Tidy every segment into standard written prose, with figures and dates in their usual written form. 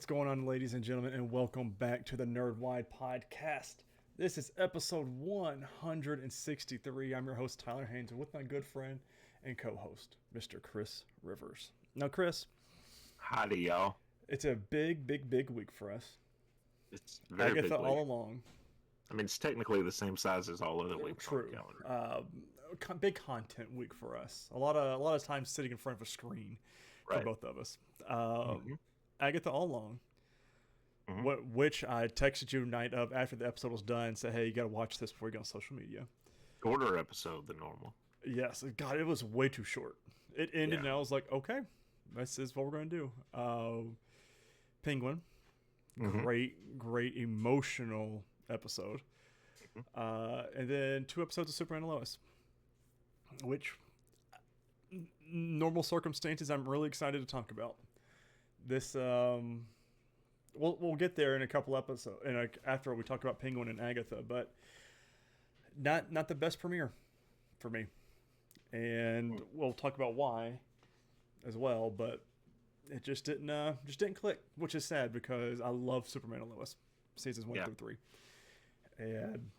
What's going on, ladies and gentlemen, and welcome back to the Nerdwide podcast. This is episode 163. I'm your host, Tyler Haynes, and with my good friend and co-host, Mr. Chris Rivers. Now, Chris, Howdy, y'all. it's a big week for us. It's a very Agatha big week. all along. I mean, it's technically the same size as all other weeks on True. the calendar. Big content week for us. A lot of time sitting in front of a screen for Right. both of us. Mhm. Agatha all along. Which I texted you night of after the episode was done, said, "Hey, you got to watch this before you go on social media." Shorter episode than normal. Yes, God, it was way too short. It ended, and I was like, "Okay, this is what we're going to do." Penguin, Mhm. great emotional episode, and then 2 episodes of Superman and Lois, which normal circumstances I'm really excited to talk about. This we'll get there in a couple episodes after we talk about Penguin and Agatha, but not the best premiere for me, and we'll talk about why as well. But it just didn't click, which is sad because I love Superman and Lois seasons 1 through 3, and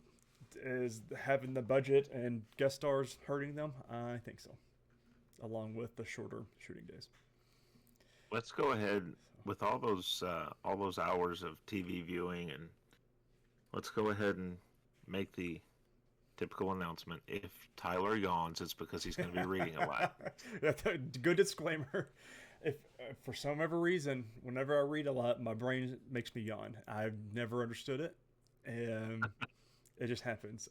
is having the budget and guest stars hurting them? I think so, along with the shorter shooting days. Let's go ahead with all those hours of TV viewing, and let's go ahead and make the typical announcement. If Tyler yawns, it's because he's going to be reading a lot. Good disclaimer. If for some ever reason, whenever I read a lot, my brain makes me yawn. I've never understood it, and it just happens.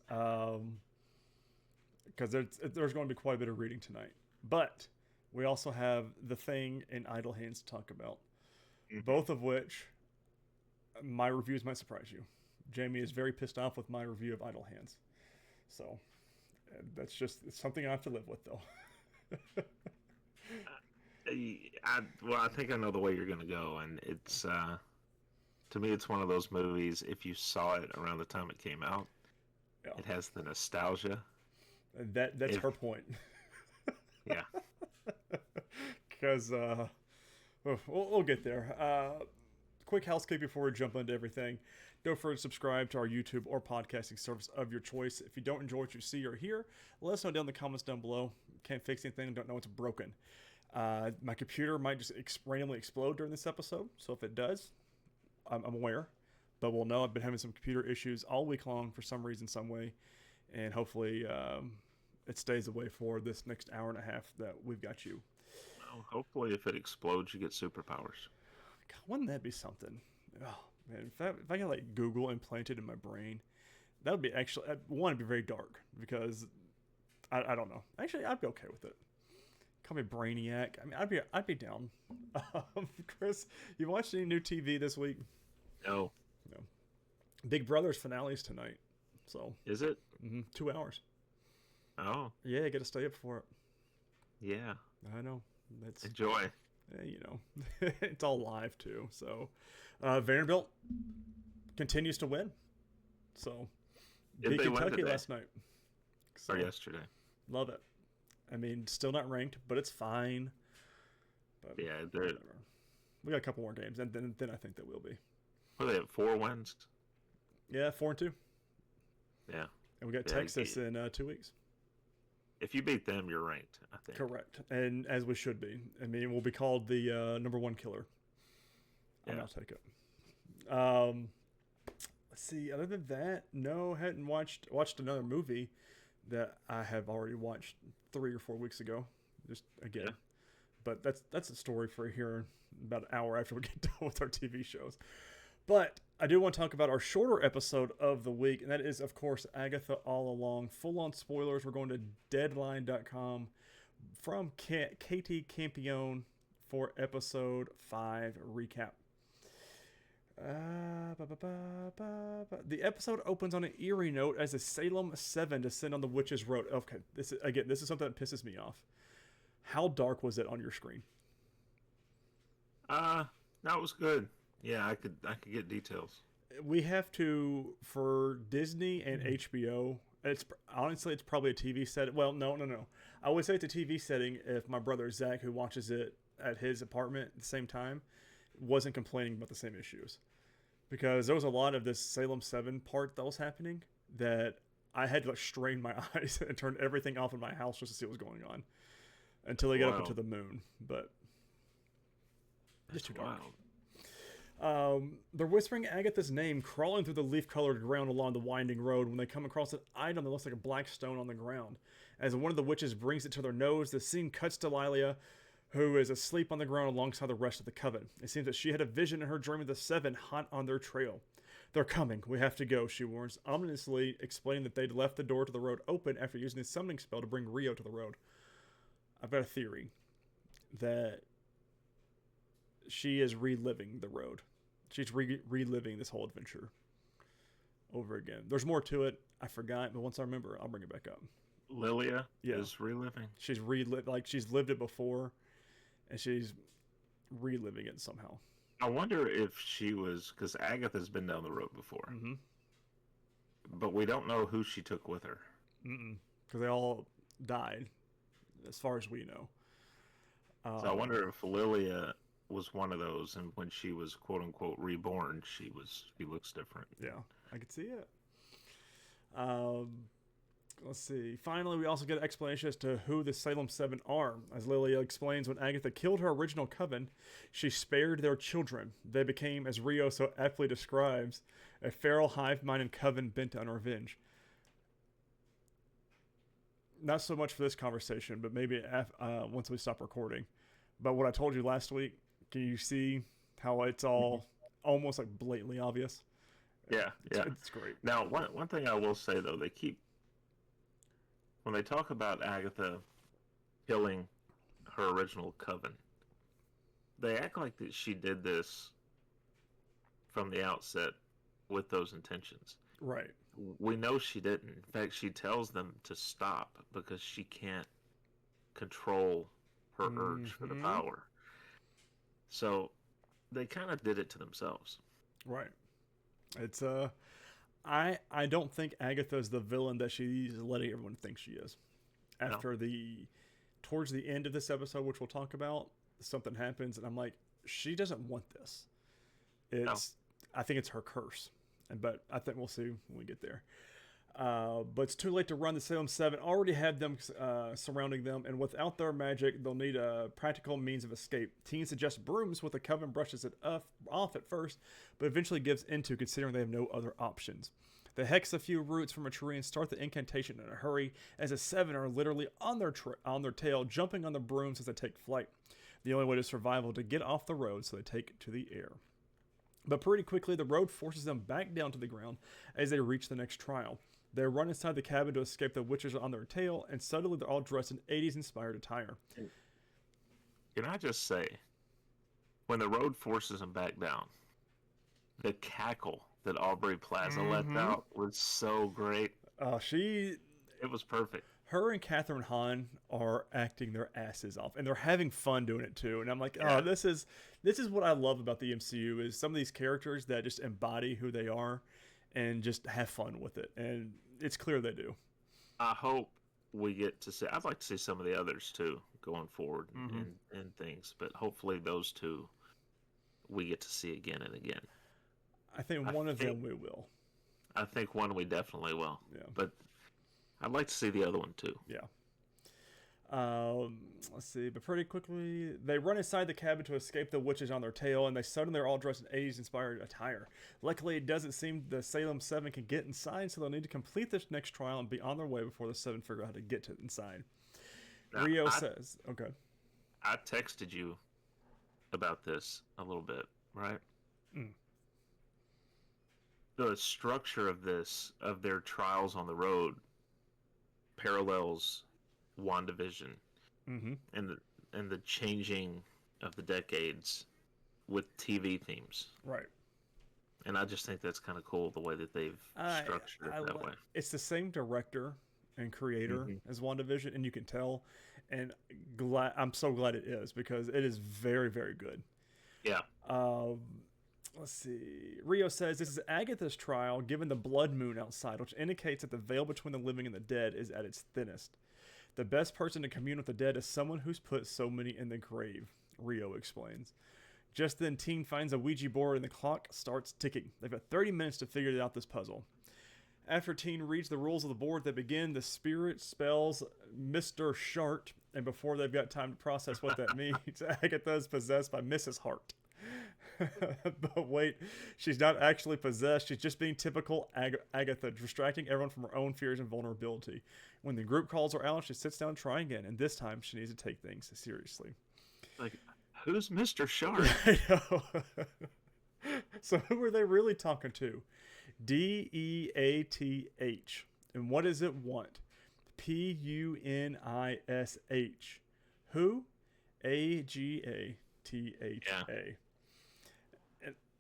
Because there's going to be quite a bit of reading tonight, but we also have The Thing and Idle Hands to talk about, both of which my reviews might surprise you. Jamie is very pissed off with my review of Idle Hands, so it's something I have to live with, though. I think I know the way you're going to go, and it's to me, it's one of those movies. If you saw it around the time it came out, it has the nostalgia. And that's her point. Yeah. Because we'll get there. Quick housekeeping before we jump into everything. Don't forget to subscribe to our YouTube or podcasting service of your choice. If you don't enjoy what you see or hear, let us know down in the comments down below. Can't fix anything, don't know what's broken. My computer might just randomly explode during this episode, so if it does, I'm aware. But we'll know. I've been having some computer issues all week long for some reason, some way. And hopefully it stays away for this next hour and a half that we've got you. Well, hopefully if it explodes, you get superpowers. God, wouldn't that be something? Oh, man, if I got like Google implanted in my brain, that would be actually, one, it'd be very dark because I don't know. Actually, I'd be okay with it. Call me Brainiac. I mean, I'd be down. Chris, you watched any new TV this week? No. Big Brother's finale's tonight. So Is it? 2 hours. Oh. Yeah, I got to stay up for it. Yeah. I know. That's Enjoy. it's all live too. So Vanderbilt continues to win. So Did beat they win Kentucky today? last night. So, Or yesterday. love it. I mean, still not ranked, but it's fine. But Yeah, they're whatever. We got a couple more games, and then I think that will be. what are they at, 4 wins? Yeah, 4-2, Yeah. and we got Yeah, Texas in 2 weeks. If you beat them, you're ranked, I think. Correct, and as we should be. I mean, we'll be called the number one killer. Yeah. I'll take it. Let's see. Other than that, no, hadn't watched another movie that I have already watched 3 or 4 weeks ago. Just again, Yeah. but that's a story for here about an hour after we get done with our TV shows. But I do want to talk about our shorter episode of the week, and that is, of course, Agatha All Along. Full-on spoilers. We're going to Deadline.com from Katie Campione for episode 5 recap. The episode opens on an eerie note as the Salem 7 descend on the witch's road. Okay, this is something that pisses me off. How dark was it on your screen? No, it was good. Yeah, I could get details. We have to, for Disney and HBO, it's honestly, it's probably a TV set. Well, no. I would say it's a TV setting if my brother Zach, who watches it at his apartment at the same time, wasn't complaining about the same issues. Because there was a lot of this Salem 7 part that was happening that I had to like strain my eyes and turn everything off in my house just to see what was going on until they get up into the moon. But just too dark. They're whispering Agatha's name, crawling through the leaf-colored ground along the winding road when they come across an item that looks like a black stone on the ground. As one of the witches brings it to their nose, the scene cuts to Lilia, who is asleep on the ground alongside the rest of the coven. It seems that she had a vision in her dream of the 7 hot on their trail. They're coming. We have to go, she warns, ominously explaining that they'd left the door to the road open after using the summoning spell to bring Rio to the road. I've got a theory that she is reliving the road. She's reliving this whole adventure over again. There's more to it. I forgot, but once I remember, I'll bring it back up. Lilia is reliving? She's she's lived it before, and she's reliving it somehow. I wonder if she was, because Agatha's been down the road before. Mm-hmm. But we don't know who she took with her. Because they all died, as far as we know. So I wonder if Lilia was one of those, and when she was quote unquote reborn, she looks different. Yeah, I could see it. Let's see. Finally, we also get an explanation as to who the Salem 7 are. As Lilia explains, when Agatha killed her original coven, she spared their children. They became, as Rio so aptly describes, a feral hive-minded coven bent on revenge. Not so much for this conversation, but maybe once we stop recording. But what I told you last week, can you see how it's all almost like blatantly obvious? Yeah, it's great. Now, one thing I will say, though, when they talk about Agatha killing her original coven, they act like that she did this from the outset with those intentions. Right. We know she didn't. In fact, she tells them to stop because she can't control her urge for the power. So they kind of did it to themselves. Right. It's I don't think Agatha's the villain that she's letting everyone think she is. After towards the end of this episode, which we'll talk about, something happens, and I'm like, she doesn't want this. I think it's her curse, but I think we'll see when we get there. But it's too late to run. The Salem 7 already had them surrounding them, and without their magic, they'll need a practical means of escape. Teen suggests brooms, with the coven brushes it off at first, but eventually gives into considering they have no other options. They hex a few roots from a tree and start the incantation in a hurry, as the 7 are literally on their tail, jumping on the brooms as they take flight. The only way to survival to get off the road, so they take to the air. But pretty quickly, the road forces them back down to the ground as they reach the next trial. They run inside the cabin to escape the witches on their tail, and suddenly they're all dressed in 80s-inspired attire. Can I just say, when the road forces them back down, the cackle that Aubrey Plaza let out was so great. It was perfect. Her and Catherine Hahn are acting their asses off, and they're having fun doing it too. And I'm like, this is what I love about the MCU, is some of these characters that just embody who they are and just have fun with it. And it's clear they do. I hope we get to see, I'd like to see some of the others too going forward and things, but hopefully those two we get to see again and again. I think one of them we will. I think one we definitely will. Yeah. But I'd like to see the other one too. Yeah. Let's see. But pretty quickly, they run inside the cabin to escape the witches on their tail, and they suddenly are all dressed in 80s-inspired attire. Luckily, it doesn't seem the Salem 7 can get inside, so they'll need to complete this next trial and be on their way before the 7 figure out how to get to inside. Now, Rio says, okay. I texted you about this a little bit, right? The structure of their trials on the road, parallels WandaVision and the changing of the decades with TV themes. Right. And I just think that's kind of cool, the way that they've structured it that way. It's the same director and creator as WandaVision, and you can tell. And I'm so glad it is, because it is very, very good. Yeah. Let's see. Rio says this is Agatha's trial given the blood moon outside, which indicates that the veil between the living and the dead is at its thinnest. The best person to commune with the dead is someone who's put so many in the grave, Rio explains. Just then, Teen finds a Ouija board and the clock starts ticking. They've got 30 minutes to figure out this puzzle. After Teen reads the rules of the board, they begin. The spirit spells Mr. Shart, and before they've got time to process what that means, Agatha is possessed by Mrs. Hart. But wait, she's not actually possessed. She's just being typical Agatha, distracting everyone from her own fears and vulnerability. When the group calls her out, she sits down to try again, and this time she needs to take things seriously. Like, who's Mr. Sharp? I know. So who are they really talking to? Death. And what does it want? Punish. Who? Agatha. Yeah.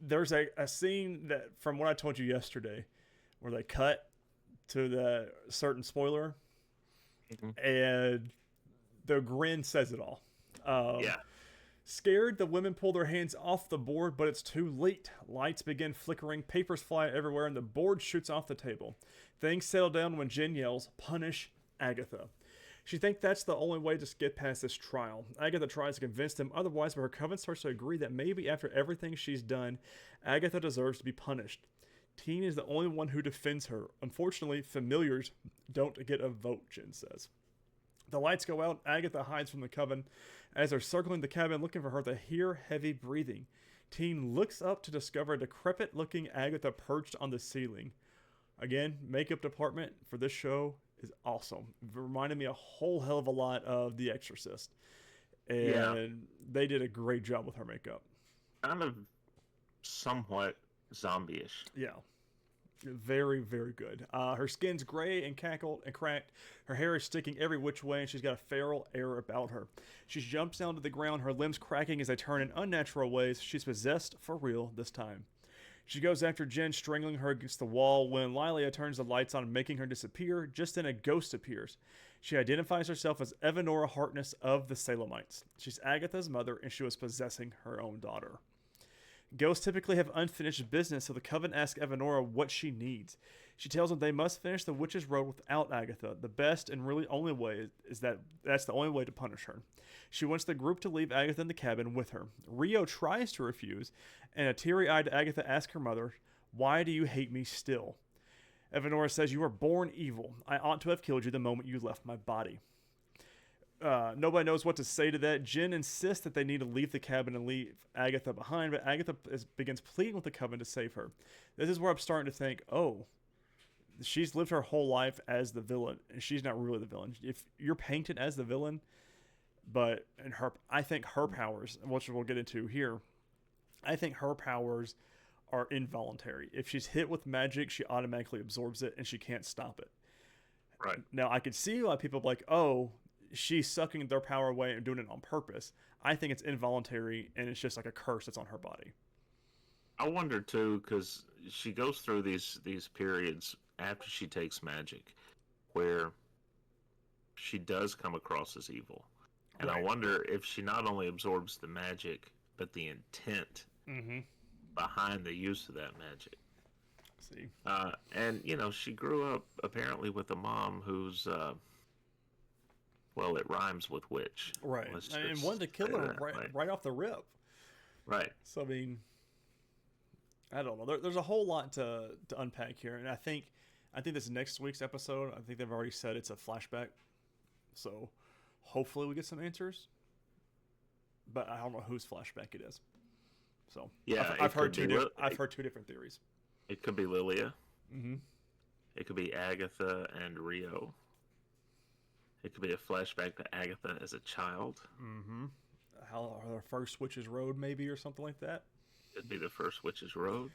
There's a scene that, from what I told you yesterday, where they cut to the certain spoiler, and the grin says it all. Yeah. Scared, the women pull their hands off the board, but it's too late. Lights begin flickering, papers fly everywhere, and the board shoots off the table. Things settle down when Jen yells, "Punish Agatha." She thinks that's the only way to get past this trial. Agatha tries to convince them otherwise, but her coven starts to agree that maybe after everything she's done, Agatha deserves to be punished. Teen is the only one who defends her. Unfortunately, familiars don't get a vote, Jen says. The lights go out. Agatha hides from the coven. As they're circling the cabin looking for her, they hear heavy breathing. Teen looks up to discover a decrepit-looking Agatha perched on the ceiling. Again, makeup department for this show is awesome. It reminded me a whole hell of a lot of The Exorcist. And they did a great job with her makeup. Kind of somewhat zombie-ish. Yeah. Very, very good. Her skin's gray and cackled and cracked. Her hair is sticking every which way, and she's got a feral air about her. She jumps down to the ground, her limbs cracking as they turn in unnatural ways. She's possessed for real this time. She goes after Jen, strangling her against the wall. When Lilia turns the lights on, making her disappear, just then a ghost appears. She identifies herself as Evanora Harkness of the Salemites. She's Agatha's mother, and she was possessing her own daughter. Ghosts typically have unfinished business, so the coven asks Evanora what she needs. She tells them they must finish the Witch's Road without Agatha. The best and really only way is that's the only way to punish her. She wants the group to leave Agatha in the cabin with her. Rio tries to refuse, and a teary-eyed Agatha asks her mother, "Why do you hate me still?" Evanora says, "You were born evil. I ought to have killed you the moment you left my body." Nobody knows what to say to that. Jen insists that they need to leave the cabin and leave Agatha behind, but Agatha begins pleading with the coven to save her. This is where I'm starting to think, oh, she's lived her whole life as the villain, and she's not really the villain. If you're painted as the villain, I think her powers, which we'll get into here, I think her powers are involuntary. If she's hit with magic, she automatically absorbs it, and she can't stop it. Right. Now, I could see why people are like, oh, she's sucking their power away and doing it on purpose. I think it's involuntary, and it's just like a curse that's on her body. I wonder too, because she goes through these periods after she takes magic, where she does come across as evil, and right. I wonder if she not only absorbs the magic, but the intent behind the use of that magic. See, and she grew up apparently with a mom who's. Well, it rhymes with witch. Right. And wanted to kill her right off the rip. Right. So, I mean, I don't know. There's a whole lot to unpack here. And I think this next week's episode, I think they've already said it's a flashback. So, hopefully we get some answers. But I don't know whose flashback it is. So, yeah, I've heard two different theories. It could be Lilia. Mm-hmm. It could be Agatha and Rio. It could be a flashback to Agatha as a child. Mm-hmm. How her first Witch's Road, maybe, or something like that. It'd be the first Witch's Road.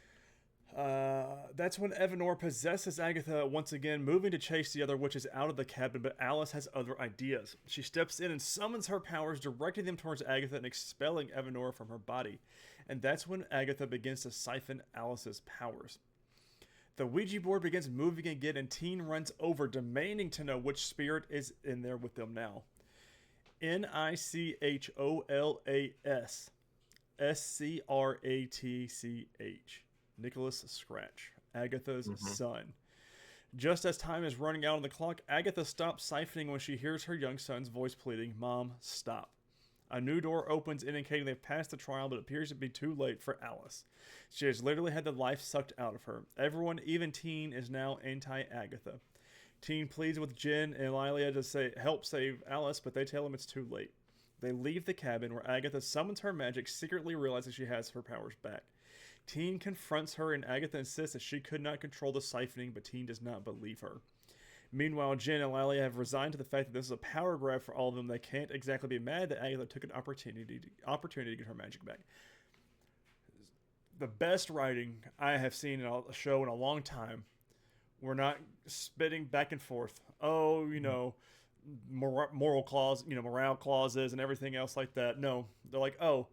That's when Evanora possesses Agatha once again, moving to chase the other witches out of the cabin, but Alice has other ideas. She steps in and summons her powers, directing them towards Agatha and expelling Evanora from her body. And that's when Agatha begins to siphon Alice's powers. The Ouija board begins moving again, and Teen runs over, demanding to know which spirit is in there with them now. Nicholas Scratch. Nicholas Scratch, Agatha's son. Just as time is running out on the clock, Agatha stops siphoning when she hears her young son's voice pleading, "Mom, stop. A new door opens, indicating they've passed the trial, but it appears to be too late for Alice. She has literally had the life sucked out of her. Everyone, even Teen, is now anti-Agatha. Teen pleads with Jen and Lilia to help save Alice, but they tell him it's too late. They leave the cabin where Agatha summons her magic, secretly realizing she has her powers back. Teen confronts her, and Agatha insists that she could not control the siphoning, but Teen does not believe her. Meanwhile, Jen and Lilia have resigned to the fact that this is a power grab for all of them. They can't exactly be mad that Agatha took an opportunity to get her magic back. The best writing I have seen in a show in a long time. We're not spitting back and forth. Oh, moral morale clauses and everything else like that. No, they're like, oh,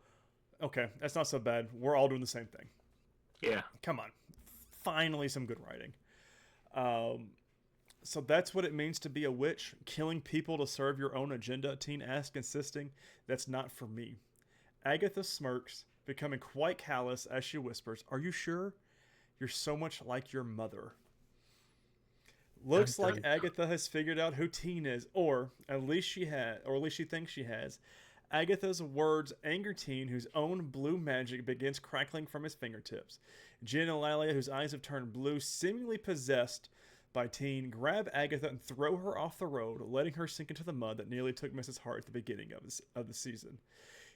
okay, that's not so bad. We're all doing the same thing. Yeah. Come on. Finally, some good writing. So that's what it means to be a witch, killing people to serve your own agenda, Teen asks, insisting, that's not for me. Agatha smirks, becoming quite callous as she whispers, are you sure? You're so much like your mother. Looks like Agatha has figured out who Teen is, or at least she thinks she has. Agatha's words anger Teen, whose own blue magic begins crackling from his fingertips. Jen and Lilia, whose eyes have turned blue, seemingly possessed by Teen, grab Agatha and throw her off the road, letting her sink into the mud that nearly took Mrs. Hart at the beginning of the season.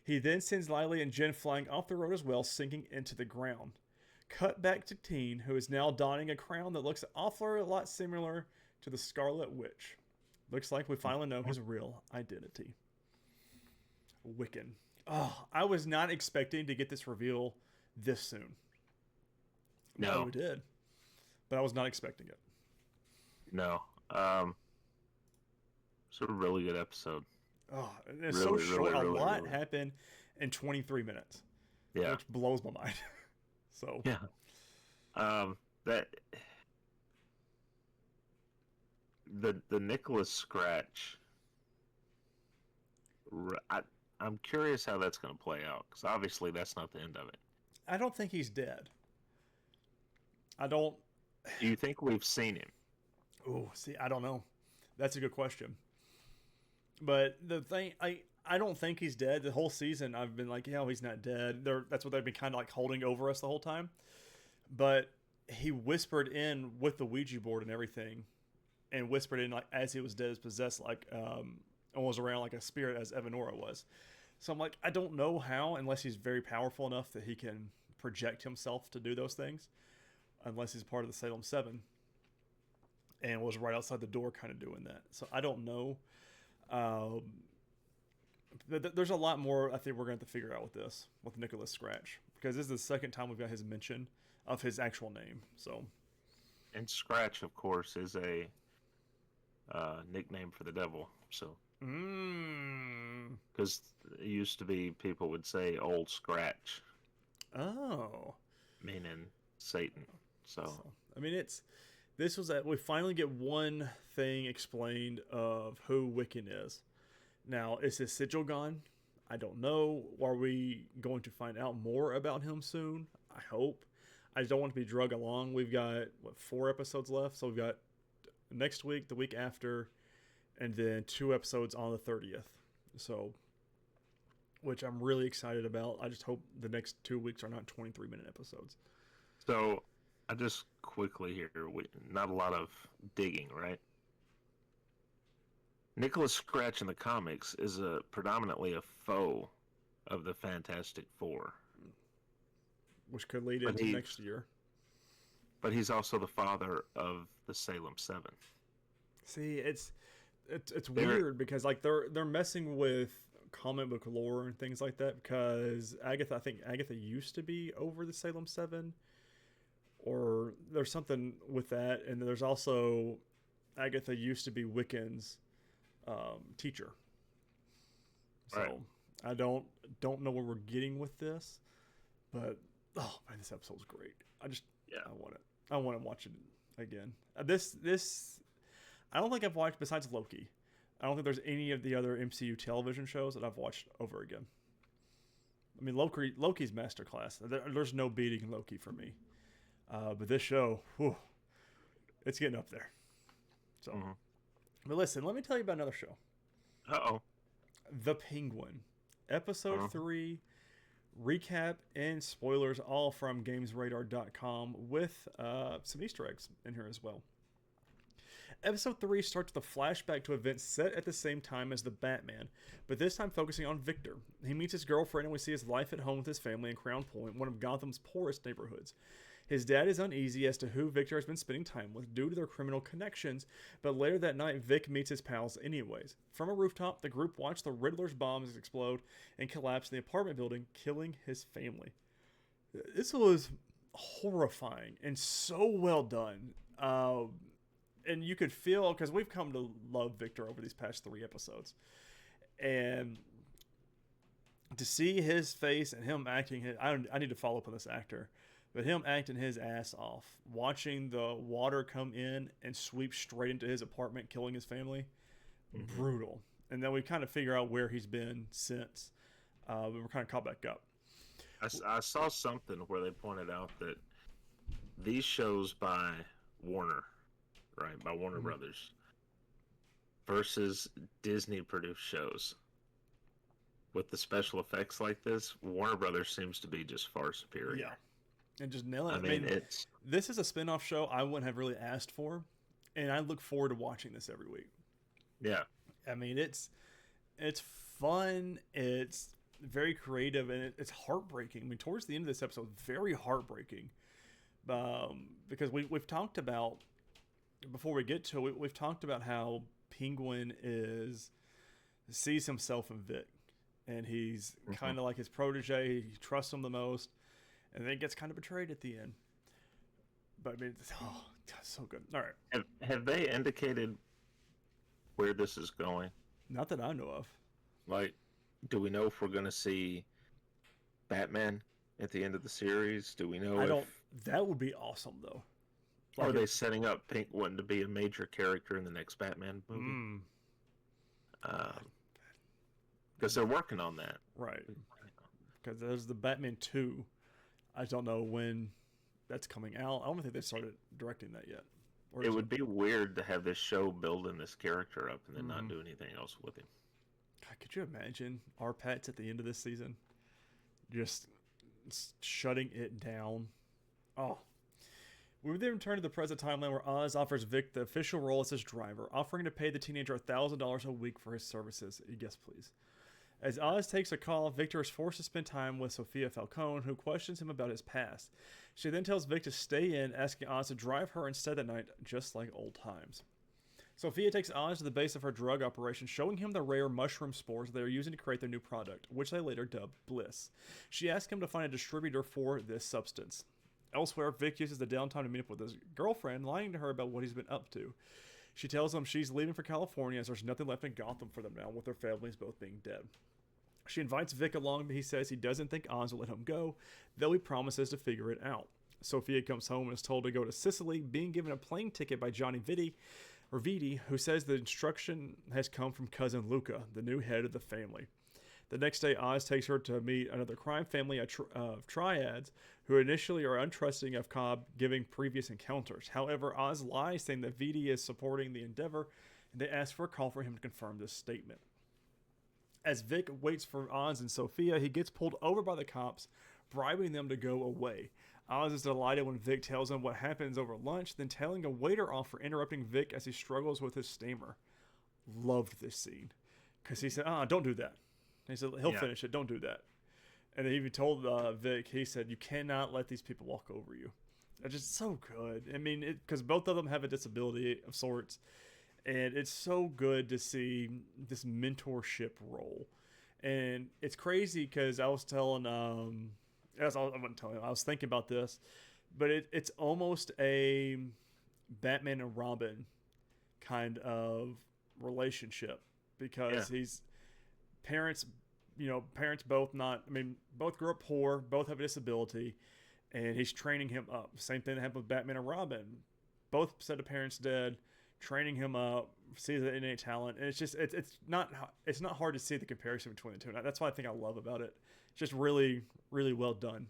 He then sends Lilia and Jen flying off the road as well, sinking into the ground. Cut back to Teen, who is now donning a crown that looks awfully a lot similar to the Scarlet Witch. Looks like we finally know his real identity. Wiccan. Oh, I was not expecting to get this reveal this soon. No, we did. But I was not expecting it. No. It's a really good episode. Oh, it's really, so short. Really, a lot happened in 23 minutes. Yeah. Which blows my mind. So. Yeah. That. The Nicholas Scratch. I'm curious how that's going to play out, because obviously that's not the end of it. I don't think he's dead. I don't. Do you think we've seen him? Oh, see, I don't know. That's a good question. But the thing, I don't think he's dead. The whole season, I've been like, yeah, he's not dead. That's what they've been kind of like holding over us the whole time. But he whispered in with the Ouija board and everything, and whispered in like as he was dead, as possessed, like almost around like a spirit, as Evanora was. So I'm like, I don't know how, unless he's very powerful enough that he can project himself to do those things, unless he's part of the Salem 7 and was right outside the door kind of doing that. So I don't know. There's a lot more I think we're going to have to figure out with Nicholas Scratch, because this is the second time we've got his mention of his actual name. So, and Scratch, of course, is a nickname for the devil. So, because it used to be people would say Old Scratch. Oh, meaning Satan. So I mean, this was that we finally get one thing explained of who Wiccan is. Now, is his sigil gone? I don't know. Are we going to find out more about him soon? I hope. I just don't want to be drug along. We've got, 4 episodes left? So we've got next week, the week after, and then 2 episodes on the 30th. So, which I'm really excited about. I just hope the next 2 weeks are not 23-minute episodes. So, I just quickly here, not a lot of digging, right? Nicholas Scratch in the comics is predominantly a foe of the Fantastic Four. Which could lead into next year. But he's also the father of the Salem 7. See, it's weird because like they're messing with comic book lore and things like that, because I think Agatha used to be over the Salem 7, or there's something with that, and there's also Agatha used to be Wiccan's teacher. So right. I don't know where we're getting with this, but oh man, this episode's great. I want it. I want to watch it again. This I don't think I've watched, besides Loki, I don't think there's any of the other MCU television shows that I've watched over again. I mean, Loki's masterclass. There's no beating Loki for me. But this show, whew, it's getting up there. So, But listen, let me tell you about another show. Uh-oh. The Penguin. Episode 3 recap and spoilers, all from GamesRadar.com, with some Easter eggs in here as well. Episode 3 starts with a flashback to events set at the same time as the Batman, but this time focusing on Victor. He meets his girlfriend and we see his life at home with his family in Crown Point, one of Gotham's poorest neighborhoods. His dad is uneasy as to who Victor has been spending time with due to their criminal connections, but later that night Vic meets his pals anyways. From a rooftop, the group watch the Riddler's bombs explode and collapse in the apartment building, killing his family. This was horrifying and so well done. And you could feel, because we've come to love Victor over these past 3 episodes, and to see his face and him acting, I need to follow up on this actor, but him acting his ass off, watching the water come in and sweep straight into his apartment, killing his family, brutal. And then we kind of figure out where he's been since, but we're kind of caught back up. I saw something where they pointed out that these shows by Warner, right, by Warner Brothers, versus Disney produced shows, with the special effects like this, Warner Brothers seems to be just far superior. Yeah. And just nailing it. I mean, this is a spin-off show I wouldn't have really asked for, and I look forward to watching this every week. Yeah. I mean, it's fun, it's very creative, and it's heartbreaking. I mean, towards the end of this episode, very heartbreaking. Because we've talked about, before we get to it, we've talked about how Penguin sees himself in Vic, and he's kind of like his protege. He trusts him the most, and then gets kind of betrayed at the end. But I mean, so good. All right. Have they indicated where this is going? Not that I know of. Like, do we know if we're going to see Batman at the end of the series? Do we know That would be awesome, though. Like, are they setting up Penguin to be a major character in the next Batman movie? Because they're working on that. Right. Because there's the Batman 2. I don't know when that's coming out. I don't think they started directing that yet. It would be weird to have this show building this character up and then not do anything else with him. God, could you imagine our Pats at the end of this season just shutting it down? Oh. We then return to the present timeline where Oz offers Vic the official role as his driver, offering to pay the teenager $1,000 a week for his services. Yes, please. As Oz takes a call, Victor is forced to spend time with Sophia Falcone, who questions him about his past. She then tells Vic to stay in, asking Oz to drive her instead that night, just like old times. Sophia takes Oz to the base of her drug operation, showing him the rare mushroom spores they are using to create their new product, which they later dub Bliss. She asks him to find a distributor for this substance. Elsewhere, Vic uses the downtime to meet up with his girlfriend, lying to her about what he's been up to. She tells him she's leaving for California as there's nothing left in Gotham for them now, with their families both being dead. She invites Vic along, but he says he doesn't think Oz will let him go, though he promises to figure it out. Sophia comes home and is told to go to Sicily, being given a plane ticket by Johnny Viti, who says the instruction has come from cousin Luca, the new head of the family. The next day, Oz takes her to meet another crime family of triads, who initially are untrusting of Cobb, giving previous encounters. However, Oz lies, saying that Viti is supporting the endeavor, and they ask for a call for him to confirm this statement. As Vic waits for Oz and Sophia, he gets pulled over by the cops, bribing them to go away. Oz is delighted when Vic tells him what happens over lunch, then telling a waiter off for interrupting Vic as he struggles with his stammer. Loved this scene. Because he said, don't do that. And he said, he'll finish it, don't do that. And then he even told Vic, he said, you cannot let these people walk over you. It's just so good. I mean, because both of them have a disability of sorts. And it's so good to see this mentorship role. And it's crazy because I was telling, I was thinking about this, but it's almost a Batman and Robin kind of relationship, because he's parents both both grew up poor, both have a disability, and he's training him up. Same thing that happened with Batman and Robin. Both set of parents dead, training him up, sees the innate talent, and it's not hard to see the comparison between the two. And that's what I think I love about it. It's just really, really well done.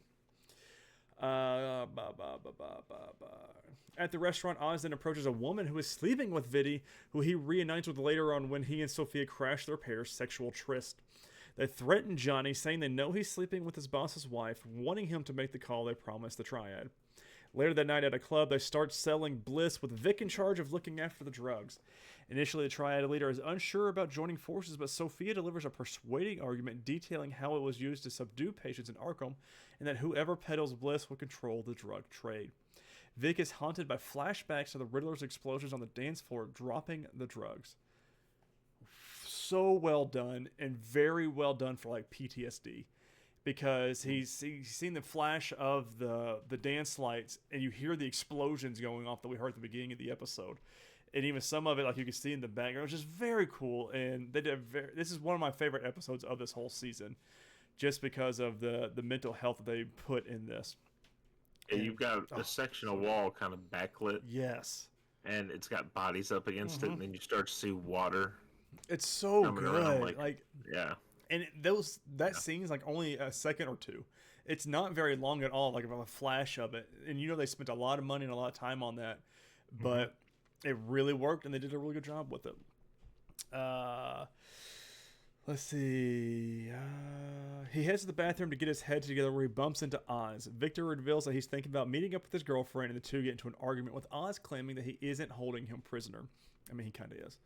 At the restaurant, Oz then approaches a woman who is sleeping with Viti, who he reunites with later on when he and Sophia crash their pair's sexual tryst. They threaten Johnny, saying they know he's sleeping with his boss's wife, wanting him to make the call they promised the Triad. Later that night at a club, they start selling Bliss with Vic in charge of looking after the drugs. Initially, the Triad leader is unsure about joining forces, but Sophia delivers a persuading argument detailing how it was used to subdue patients in Arkham, and that whoever peddles Bliss will control the drug trade. Vic is haunted by flashbacks to the Riddler's explosions on the dance floor, dropping the drugs. So well done, and very well done for like PTSD. Because he's seen the flash of the dance lights, and you hear the explosions going off that we heard at the beginning of the episode, and even some of it, like you can see in the background, it's just very cool. And they did this is one of my favorite episodes of this whole season, just because of the mental health that they put in this. And you've got a section of wall kind of backlit. Yes. And it's got bodies up against it, and then you start to see water. It's so good. Like yeah. And that scene's like only a second or two. It's not very long at all, like a flash of it. And you know they spent a lot of money and a lot of time on that, but it really worked, and they did a really good job with it. Let's see. He heads to the bathroom to get his head together, where he bumps into Oz. Victor reveals that he's thinking about meeting up with his girlfriend, and the two get into an argument, with Oz claiming that he isn't holding him prisoner. I mean, he kind of is.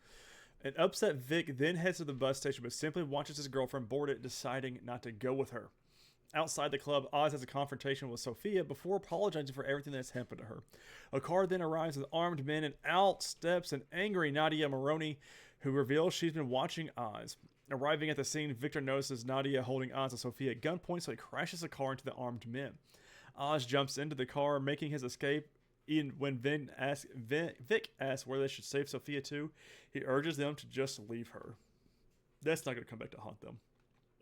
An upset Vic then heads to the bus station, but simply watches his girlfriend board it, deciding not to go with her. Outside the club, Oz has a confrontation with Sophia before apologizing for everything that's happened to her. A car then arrives with armed men, and out steps an angry Nadia Maroney, who reveals she's been watching Oz. Arriving at the scene, Victor notices Nadia holding Oz and Sophia at gunpoint, so he crashes the car into the armed men. Oz jumps into the car, making his escape. When Vic asks where they should save Sophia to, he urges them to just leave her. That's not going to come back to haunt them.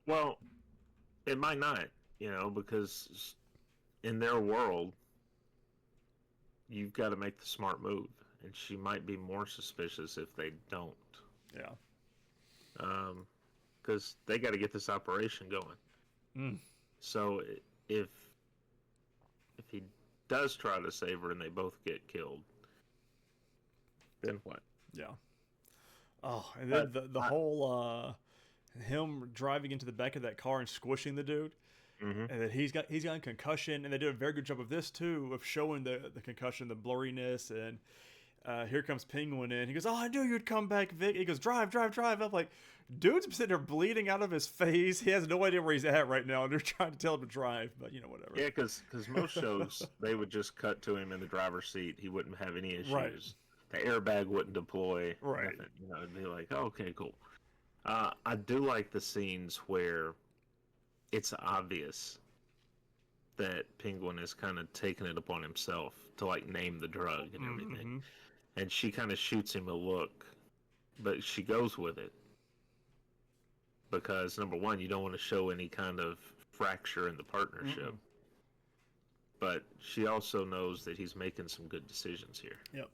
Well, it might not, because in their world, you've got to make the smart move, and she might be more suspicious if they don't. Yeah. Because they got to get this operation going. So if he does try to save her and they both get killed, then what? Yeah. Oh, and then the whole him driving into the back of that car and squishing the dude, and that he's got a concussion, and they did a very good job of this too, of showing the concussion, the blurriness, and here comes Penguin in. He goes, "Oh, I knew you'd come back, Vic." He goes, "Drive." I'm like, dude's sitting there bleeding out of his face. He has no idea where he's at right now, and they're trying to tell him to drive, but whatever. Yeah, because most shows, they would just cut to him in the driver's seat. He wouldn't have any issues. Right. The airbag wouldn't deploy. Right. Nothing. It'd be like, oh, okay, cool. I do like the scenes where it's obvious that Penguin is kind of taking it upon himself to name the drug and everything. And she kind of shoots him a look, but she goes with it. Because, number one, you don't want to show any kind of fracture in the partnership. But she also knows that he's making some good decisions here. Yep.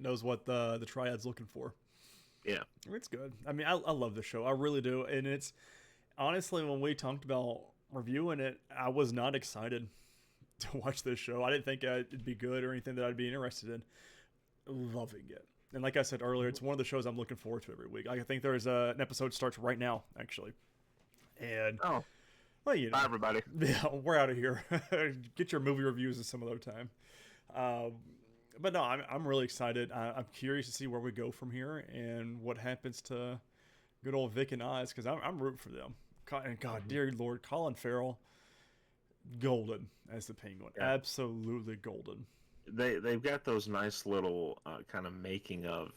Knows what the Triad's looking for. Yeah. It's good. I mean, I love the show. I really do. And it's, honestly, when we talked about reviewing it, I was not excited to watch this show. I didn't think it'd be good or anything that I'd be interested in. Loving it. And like I said earlier, it's one of the shows I'm looking forward to every week. I think there's an episode starts right now, actually. And well, bye everybody. Yeah, we're out of here. Get your movie reviews at some other time. But no, I'm really excited. I'm curious to see where we go from here and what happens to good old Vic and Oz, because I'm rooting for them. And God, dear Lord, Colin Farrell, golden as the Penguin. Yeah. Absolutely golden. They've got those nice little kind of making of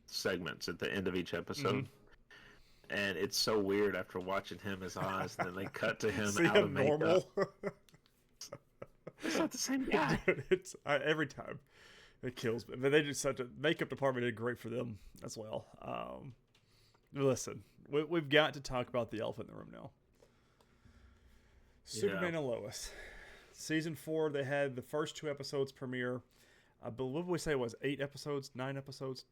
segments at the end of each episode. And it's so weird after watching him as Oz, and then they cut to him out of makeup. It's not the same guy. It's every time it kills me. But they did such a makeup department did great for them as well. Listen, we've got to talk about the elephant in the room now. Superman and Lois. Season 4, they had the first 2 episodes premiere. I believe we say it was 8 episodes, 9 episodes,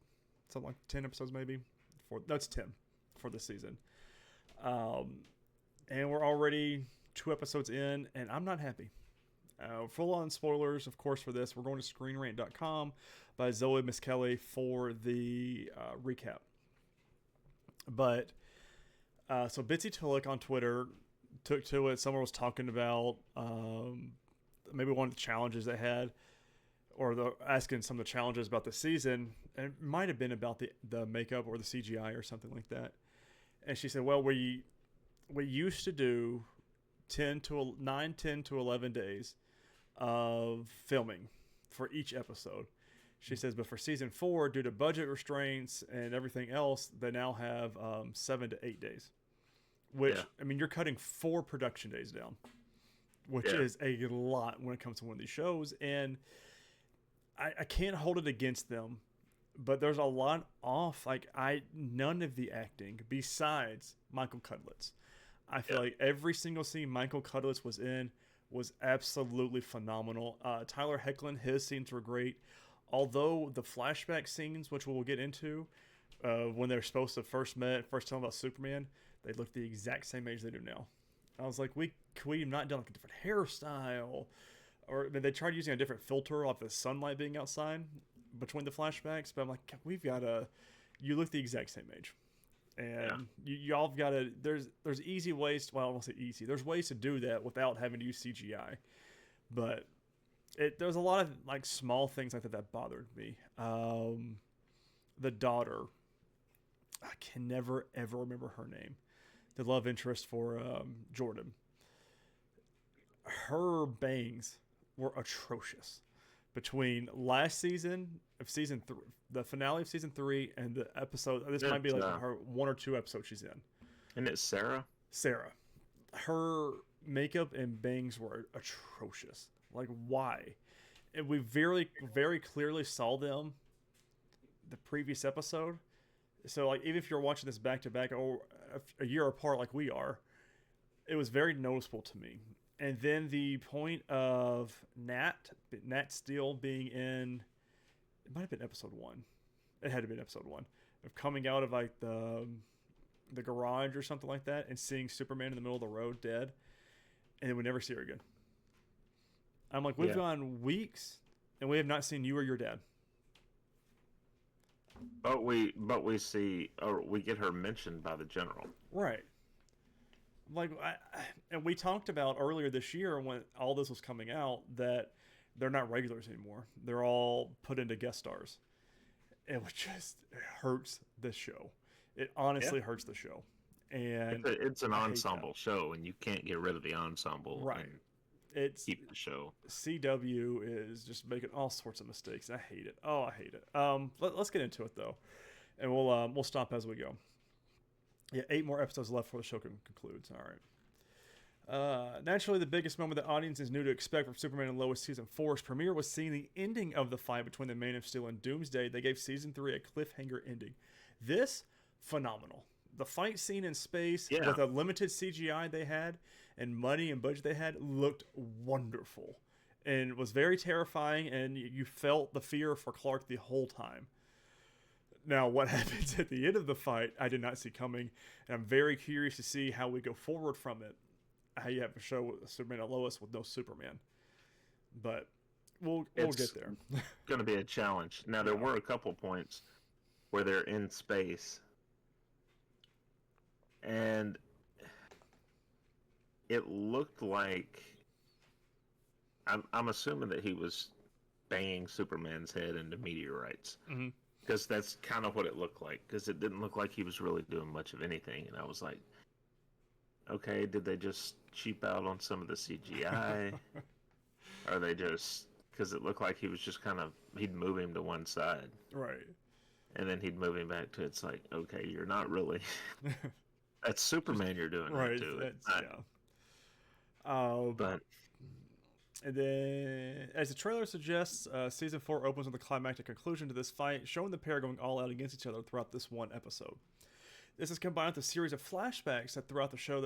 something like 10 episodes maybe. That's 10 for the season. And we're already 2 episodes in, and I'm not happy. Full on spoilers, of course, for this. We're going to ScreenRant.com by Zoe Miskelly for the recap. But So Bitsy Tulloch on Twitter took to it. Someone was talking about maybe one of the challenges they had, or asking some of the challenges about the season. And it might have been about the makeup or the CGI or something like that. And she said, well, we used to do 10 to 11 days of filming for each episode. She says, but for season 4, due to budget restraints and everything else, they now have 7 to 8 days. Which, I mean, you're cutting 4 production days down, which is a lot when it comes to one of these shows. And I can't hold it against them, but there's a lot off. Like, none of the acting, besides Michael Cudlitz. I feel like every single scene Michael Cudlitz was in was absolutely phenomenal. Tyler Hoechlin, his scenes were great. Although the flashback scenes, which we'll get into, when they're supposed to first tell about Superman, they look the exact same age they do now. I was like, we have not done like a different hairstyle, or they tried using a different filter off the sunlight being outside between the flashbacks. But I'm like, you look the exact same age, and y'all have got to. There's easy ways. Well, I won't say easy. There's ways to do that without having to use CGI, but. There's a lot of like small things like that bothered me. The daughter, I can never ever remember her name. The love interest for Jordan. Her bangs were atrocious between last season of season 3, the finale of season 3, and the episode. This might be like her 1 or 2 episodes she's in. And it's Sarah. Her makeup and bangs were atrocious. Like, why? And we very, very clearly saw them the previous episode. So, like, even if you're watching this back-to-back or a year apart like we are, it was very noticeable to me. And then the point of Nat Steele being in, it might have been episode 1. It had to be episode 1. Of coming out of, like, the garage or something like that and seeing Superman in the middle of the road dead. And then we never see her again. I'm like, we've gone weeks, and we have not seen you or your dad. But we see, or we get her mentioned by the general. Right. Like, and we talked about earlier this year when all this was coming out that they're not regulars anymore. They're all put into guest stars. It hurts this show. It honestly hurts the show. And it's an ensemble show, and you can't get rid of the ensemble. Right. It's keep the show. CW is just making all sorts of mistakes. I hate it. Oh, I hate it. Let's get into it though, and we'll stop as we go. Yeah, 8 more episodes left before the show concludes. All right. Naturally, the biggest moment the audience is new to expect from Superman and Lois season 4's premiere was seeing the ending of the fight between the Man of Steel and Doomsday. They gave season 3 a cliffhanger ending. This phenomenal. The fight scene in space with a limited CGI they had and money and budget they had looked wonderful and was very terrifying, and you felt the fear for Clark the whole time. Now, what happens at the end of the fight, I did not see coming, and I'm very curious to see how we go forward from it. How you have a show with Superman and Lois with no Superman. But we'll get there. Going to be a challenge. Now, there were a couple points where they're in space, and it looked like I'm assuming that he was banging Superman's head into meteorites, because that's kind of what it looked like, because it didn't look like he was really doing much of anything, and I was like, okay, did they just cheap out on some of the CGI? Or they just, because it looked like he was just he'd move him to one side, right, and then he'd move him back to, it's like, okay, you're not really that's Superman you're doing right, that to. But and then, as the trailer suggests, season 4 opens with a climactic conclusion to this fight, showing the pair going all out against each other throughout this one episode. This is combined with a series of flashbacks that throughout the show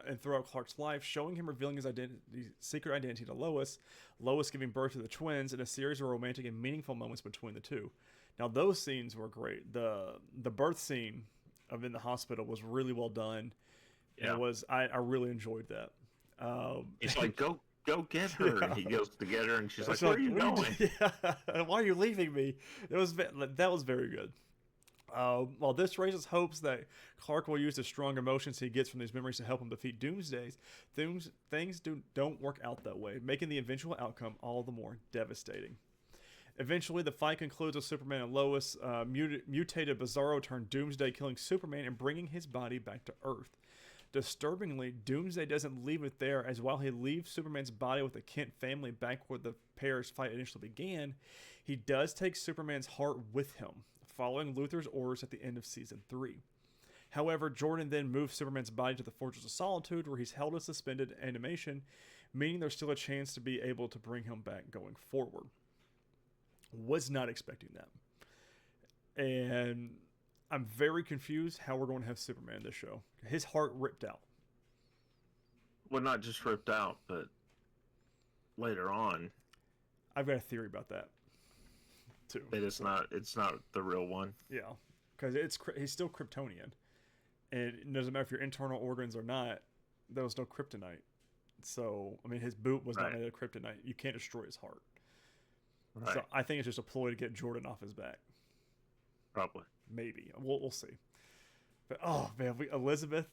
and throughout Clark's life, showing him revealing his secret identity to Lois, Lois giving birth to the twins, and a series of romantic and meaningful moments between the two. Now, those scenes were great. The birth scene of in the hospital was really well done. Yeah. It was. I really enjoed that. It's like, go get her. And he goes to get her, and she's like, where are you going? Why are you leaving me? That was very good. While this raises hopes that Clark will use the strong emotions he gets from these memories to help him defeat Doomsday, things don't work out that way, making the eventual outcome all the more devastating. Eventually, the fight concludes with Superman and Lois mutated Bizarro turned Doomsday, killing Superman and bringing his body back to Earth. Disturbingly, Doomsday doesn't leave it there, as while he leaves Superman's body with the Kent family back where the pair's fight initially began, he does take Superman's heart with him, following Luthor's orders at the end of Season 3. However, Jordan then moves Superman's body to the Fortress of Solitude, where he's held in suspended animation, meaning there's still a chance to be able to bring him back going forward. Was not expecting that. And I'm very confused how we're going to have Superman in this show. His heart ripped out. Well, not just ripped out, but later on. I've got a theory about that, too. It's not the real one. Yeah, because he's still Kryptonian. And it doesn't matter if your internal organs or not, there was no kryptonite. So, I mean, his boot was not made of kryptonite. You can't destroy his heart. Right. So I think it's just a ploy to get Jordan off his back. Probably. Maybe. We'll see. But, oh, man, Elizabeth,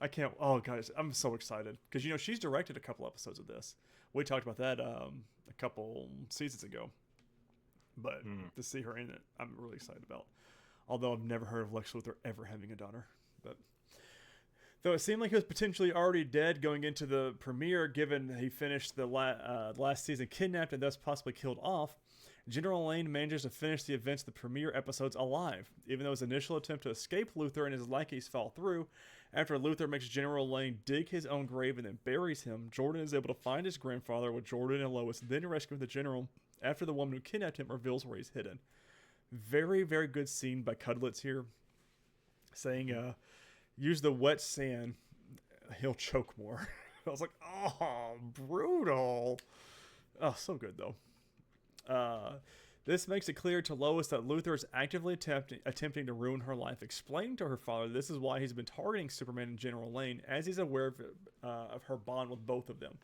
I can't. Oh, guys, I'm so excited. Because, she's directed a couple episodes of this. We talked about that a couple seasons ago. But to see her in it, I'm really excited about. Although I've never heard of Lex Luthor ever having a daughter. But though it seemed like he was potentially already dead going into the premiere, given he finished the last season kidnapped and thus possibly killed off, General Lane manages to finish the events of the premiere episodes alive. Even though his initial attempt to escape Luthor and his lackeys fell through, after Luthor makes General Lane dig his own grave and then buries him, Jordan is able to find his grandfather with Jordan and Lois, then rescue the General after the woman who kidnapped him reveals where he's hidden. Very, very good scene by Cudlitz here, saying, use the wet sand, he'll choke more. I was like, oh, brutal. Oh, so good, though. This makes it clear to Lois that Luthor is actively attempting to ruin her life, explaining to her father this is why he's been targeting Superman and General Lane, as he's aware of her bond with both of them.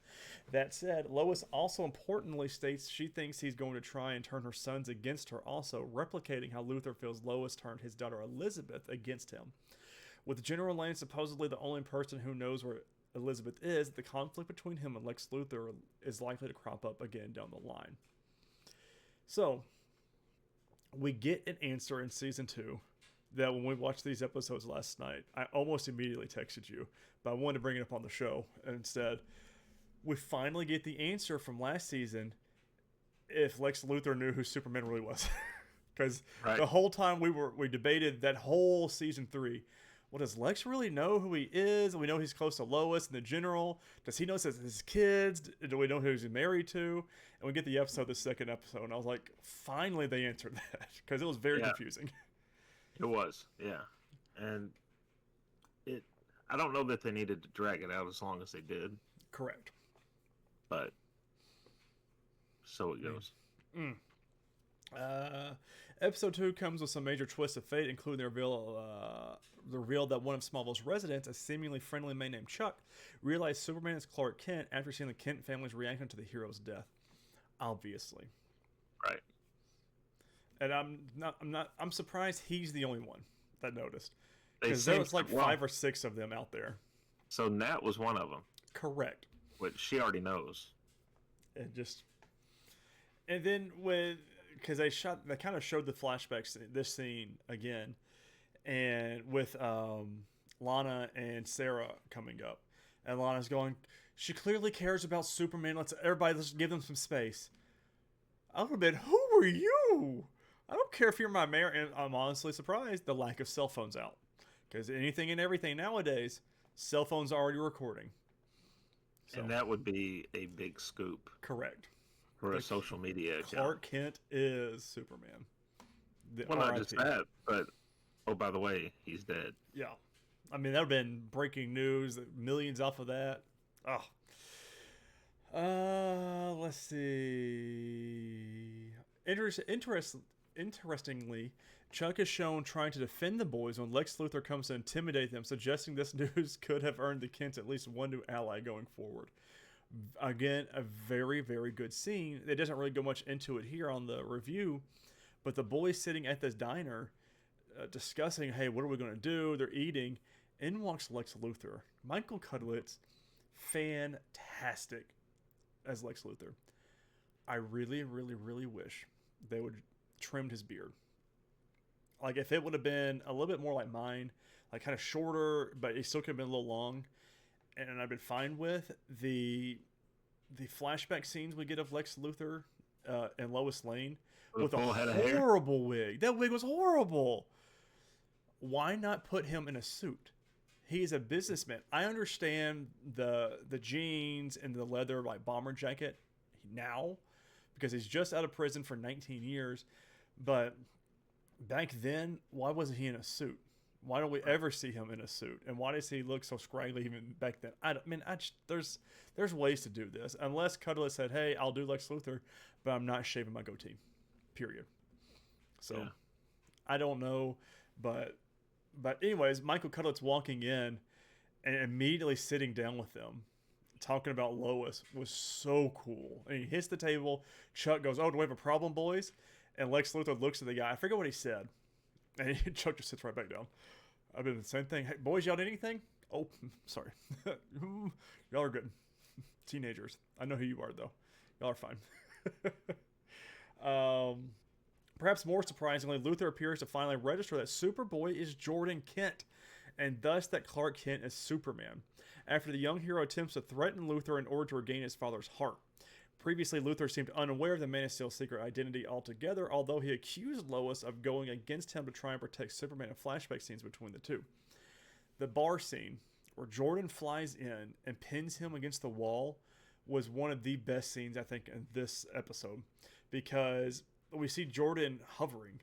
That said, Lois also importantly states she thinks he's going to try and turn her sons against her also, replicating how Luthor feels Lois turned his daughter Elizabeth against him. With General Lane supposedly the only person who knows where Elizabeth is, the conflict between him and Lex Luthor is likely to crop up again down the line. So, we get an answer in Season 2 that when we watched these episodes last night, I almost immediately texted you, but I wanted to bring it up on the show instead. We finally get the answer from last season if Lex Luthor knew who Superman really was. Because the whole time we debated that whole Season 3, well, does Lex really know who he is? We know he's close to Lois and the General. Does he know his kids? Do we know who he's married to? And we get the second episode, and I was like, finally they answered that. Because it was very confusing. It was, yeah. And I don't know that they needed to drag it out as long as they did. Correct. But, so it goes. Episode 2 comes with some major twists of fate, including the reveal that one of Smallville's residents, a seemingly friendly man named Chuck, realized Superman is Clark Kent after seeing the Kent family's reaction to the hero's death. Obviously. Right. And I'm surprised he's the only one that noticed. Because there was like 5 or 6 of them out there. So Nat was one of them. Correct. Which she already knows. And then because they kind of showed the flashbacks, this scene again, and with Lana and Sarah coming up, and Lana's going, she clearly cares about Superman. Let's give them some space. I would have been, who are you? I don't care if you're my mayor. And I'm honestly surprised the lack of cell phones out, because anything and everything nowadays, cell phones are already recording. So, and that would be a big scoop. Correct. For a social media account. Clark Kent is Superman. Well, not just that, but, oh, by the way, he's dead. Yeah. I mean, that would have been breaking news, millions off of that. Oh. Let's see. Interestingly, Chuck is shown trying to defend the boys when Lex Luthor comes to intimidate them, suggesting this news could have earned the Kents at least one new ally going forward. Again, a very, very good scene. It doesn't really go much into it here on the review, but the boys sitting at this diner, discussing, hey, what are we going to do? They're eating. In walks Lex Luthor. Michael Cudlitz, fantastic as Lex Luthor. I really, really, really wish they would trimmed his beard. Like, if it would have been a little bit more like mine, like kind of shorter, but it still could have been a little long, and I've been fine with the flashback scenes we get of Lex Luthor and Lois Lane with a horrible wig. That wig was horrible. Why not put him in a suit? He's a businessman. I understand the jeans and the leather like bomber jacket now because he's just out of prison for 19 years. But back then, why wasn't he in a suit? Why don't we ever see him in a suit? And why does he look so scraggly even back then? There's ways to do this. Unless Cudlitz said, hey, I'll do Lex Luthor, but I'm not shaving my goatee. Period. So, yeah. I don't know. But anyways, Michael Cudlitz walking in and immediately sitting down with them, talking about Lois, was so cool. And he hits the table. Chuck goes, oh, do we have a problem, boys? And Lex Luthor looks at the guy. I forget what he said. And Chuck just sits right back down. I've been the same thing. Hey, boys, y'all did anything? Oh, sorry. Y'all are good. Teenagers. I know who you are, though. Y'all are fine. Perhaps more surprisingly, Luthor appears to finally register that Superboy is Jordan Kent, and thus that Clark Kent is Superman, after the young hero attempts to threaten Luthor in order to regain his father's heart. Previously, Luthor seemed unaware of the Man of Steel's secret identity altogether, although he accused Lois of going against him to try and protect Superman in flashback scenes between the two. The bar scene, where Jordan flies in and pins him against the wall, was one of the best scenes, I think, in this episode, because we see Jordan hovering,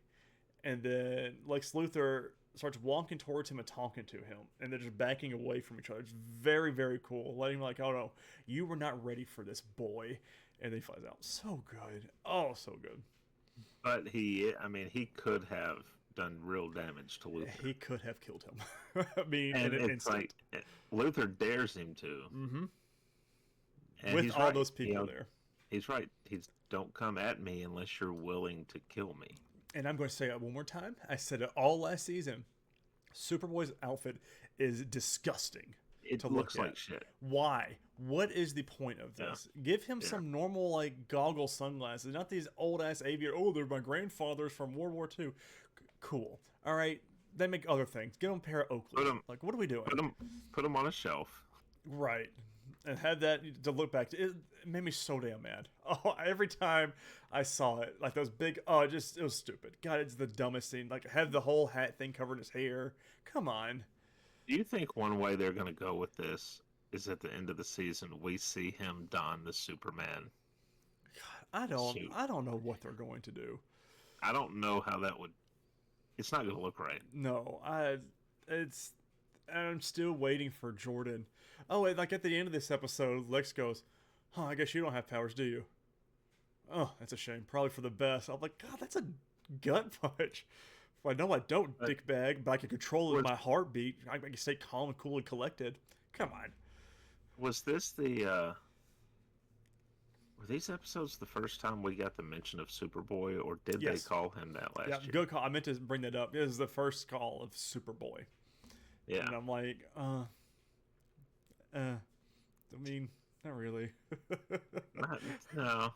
and then Lex Luthor starts walking towards him and talking to him, and they're just backing away from each other. It's very, very cool. Letting him like, oh no, you were not ready for this, boy. And then he flies out. So good. Oh, so good. But he could have done real damage to Luthor. He could have killed him. I mean, and in an it's instant. like, Luthor dares him to. Mm-hmm. And with all those people there. He's right. He's, don't come at me unless you're willing to kill me. And I'm going to say it one more time. I said it all last season. Superboy's outfit is disgusting. It looks like shit. Why? What is the point of this? Yeah. Give him some normal, like, goggle sunglasses. Not these old-ass aviator, oh, they're my grandfather's from World War II. Cool. All right. They make other things. Give him a pair of Oakley. Like, what are we doing? Put them on a shelf. Right. And had that to look back to. It made me so damn mad. Oh, every time I saw it, like those big, it was stupid. God, it's the dumbest scene. Like, have the whole hat thing covered in his hair. Come on. Do you think one way they're going to go with this is at the end of the season we see him don the Superman? God, I don't know what they're going to do. I don't know how that would. It's not going to look right. No, I'm still waiting for Jordan. Oh, like at the end of this episode, Lex goes, "Huh, I guess you don't have powers, do you?" Oh, that's a shame. Probably for the best. I'm like, God, that's a gut punch. Well, I know I don't, dickbag, but I can control my heartbeat. I can stay calm and cool and collected. Come on. Was this were these episodes the first time we got the mention of Superboy, or did they call him that last year? Yeah, good call. I meant to bring that up. This is the first call of Superboy. Yeah. And I'm like, I mean, not really. No.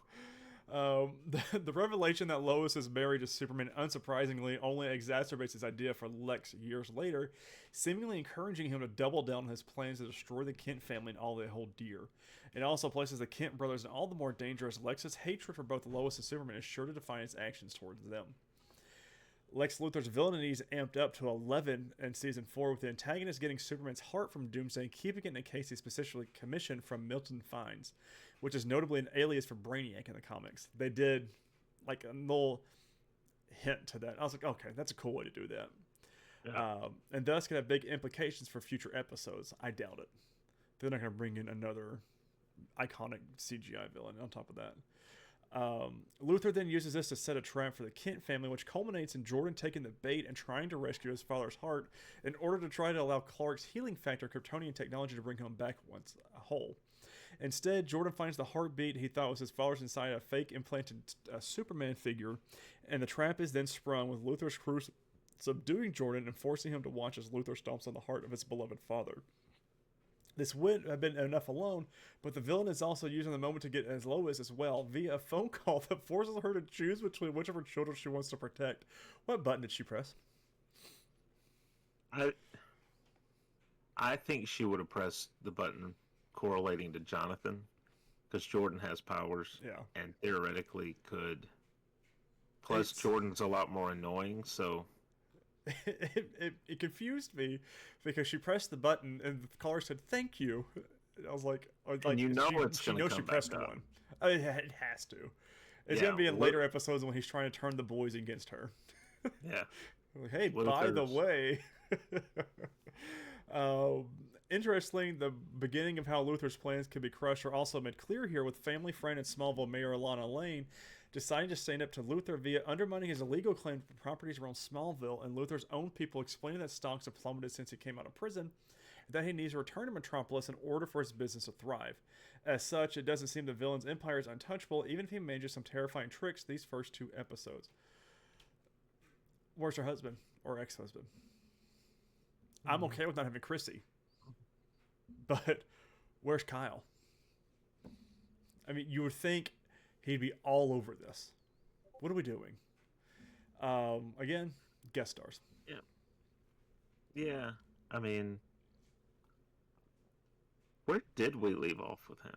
The revelation that Lois is married to Superman, unsurprisingly, only exacerbates his idea for Lex years later, seemingly encouraging him to double down on his plans to destroy the Kent family and all they hold dear. It also places the Kent brothers in all the more danger, as Lex's hatred for both Lois and Superman is sure to define his actions towards them. Lex Luthor's villainy is amped up to 11 in Season 4, with the antagonist getting Superman's heart from Doomsday and keeping it in a case he specifically commissioned from Milton Fines, which is notably an alias for Brainiac in the comics. They did like a little hint to that. I was like, okay, that's a cool way to do that. Yeah. And thus can have big implications for future episodes. I doubt it. They're not going to bring in another iconic CGI villain on top of that. Luthor then uses this to set a trap for the Kent family, which culminates in Jordan taking the bait and trying to rescue his father's heart in order to try to allow Clark's healing factor Kryptonian technology to bring him back once whole. Instead, Jordan finds the heartbeat he thought was his father's inside a fake implanted Superman figure, and the trap is then sprung with Luthor's crew subduing Jordan and forcing him to watch as Luther stomps on the heart of his beloved father. This wouldn't have been enough alone, but the villain is also using the moment to get as Lois as well via a phone call that forces her to choose between which of her children she wants to protect. What button did she press? I think she would have pressed the button correlating to Jonathan, because Jordan has powers, and theoretically could. Plus, Jordan's a lot more annoying, so it confused me because she pressed the button and the caller said "thank you." I was like, and you know it's going to come she back pressed up. one. I mean, it has to. It's going to be in later episodes when he's trying to turn the boys against her. Yeah. Like, hey, by the way. Interestingly, the beginning of how Luther's plans could be crushed are also made clear here, with family friend and Smallville Mayor Alana Lane deciding to stand up to Luther via undermining his illegal claim to properties around Smallville, and Luther's own people explaining that stocks have plummeted since he came out of prison, and that he needs to return to Metropolis in order for his business to thrive. As such, it doesn't seem the villain's empire is untouchable, even if he manages some terrifying tricks these first 2 episodes. Where's her husband or ex-husband? I'm okay with not having Chrissy, but where's Kyle? I mean, you would think he'd be all over this. What are we doing? Again, guest stars. Yeah. I mean, where did we leave off with him?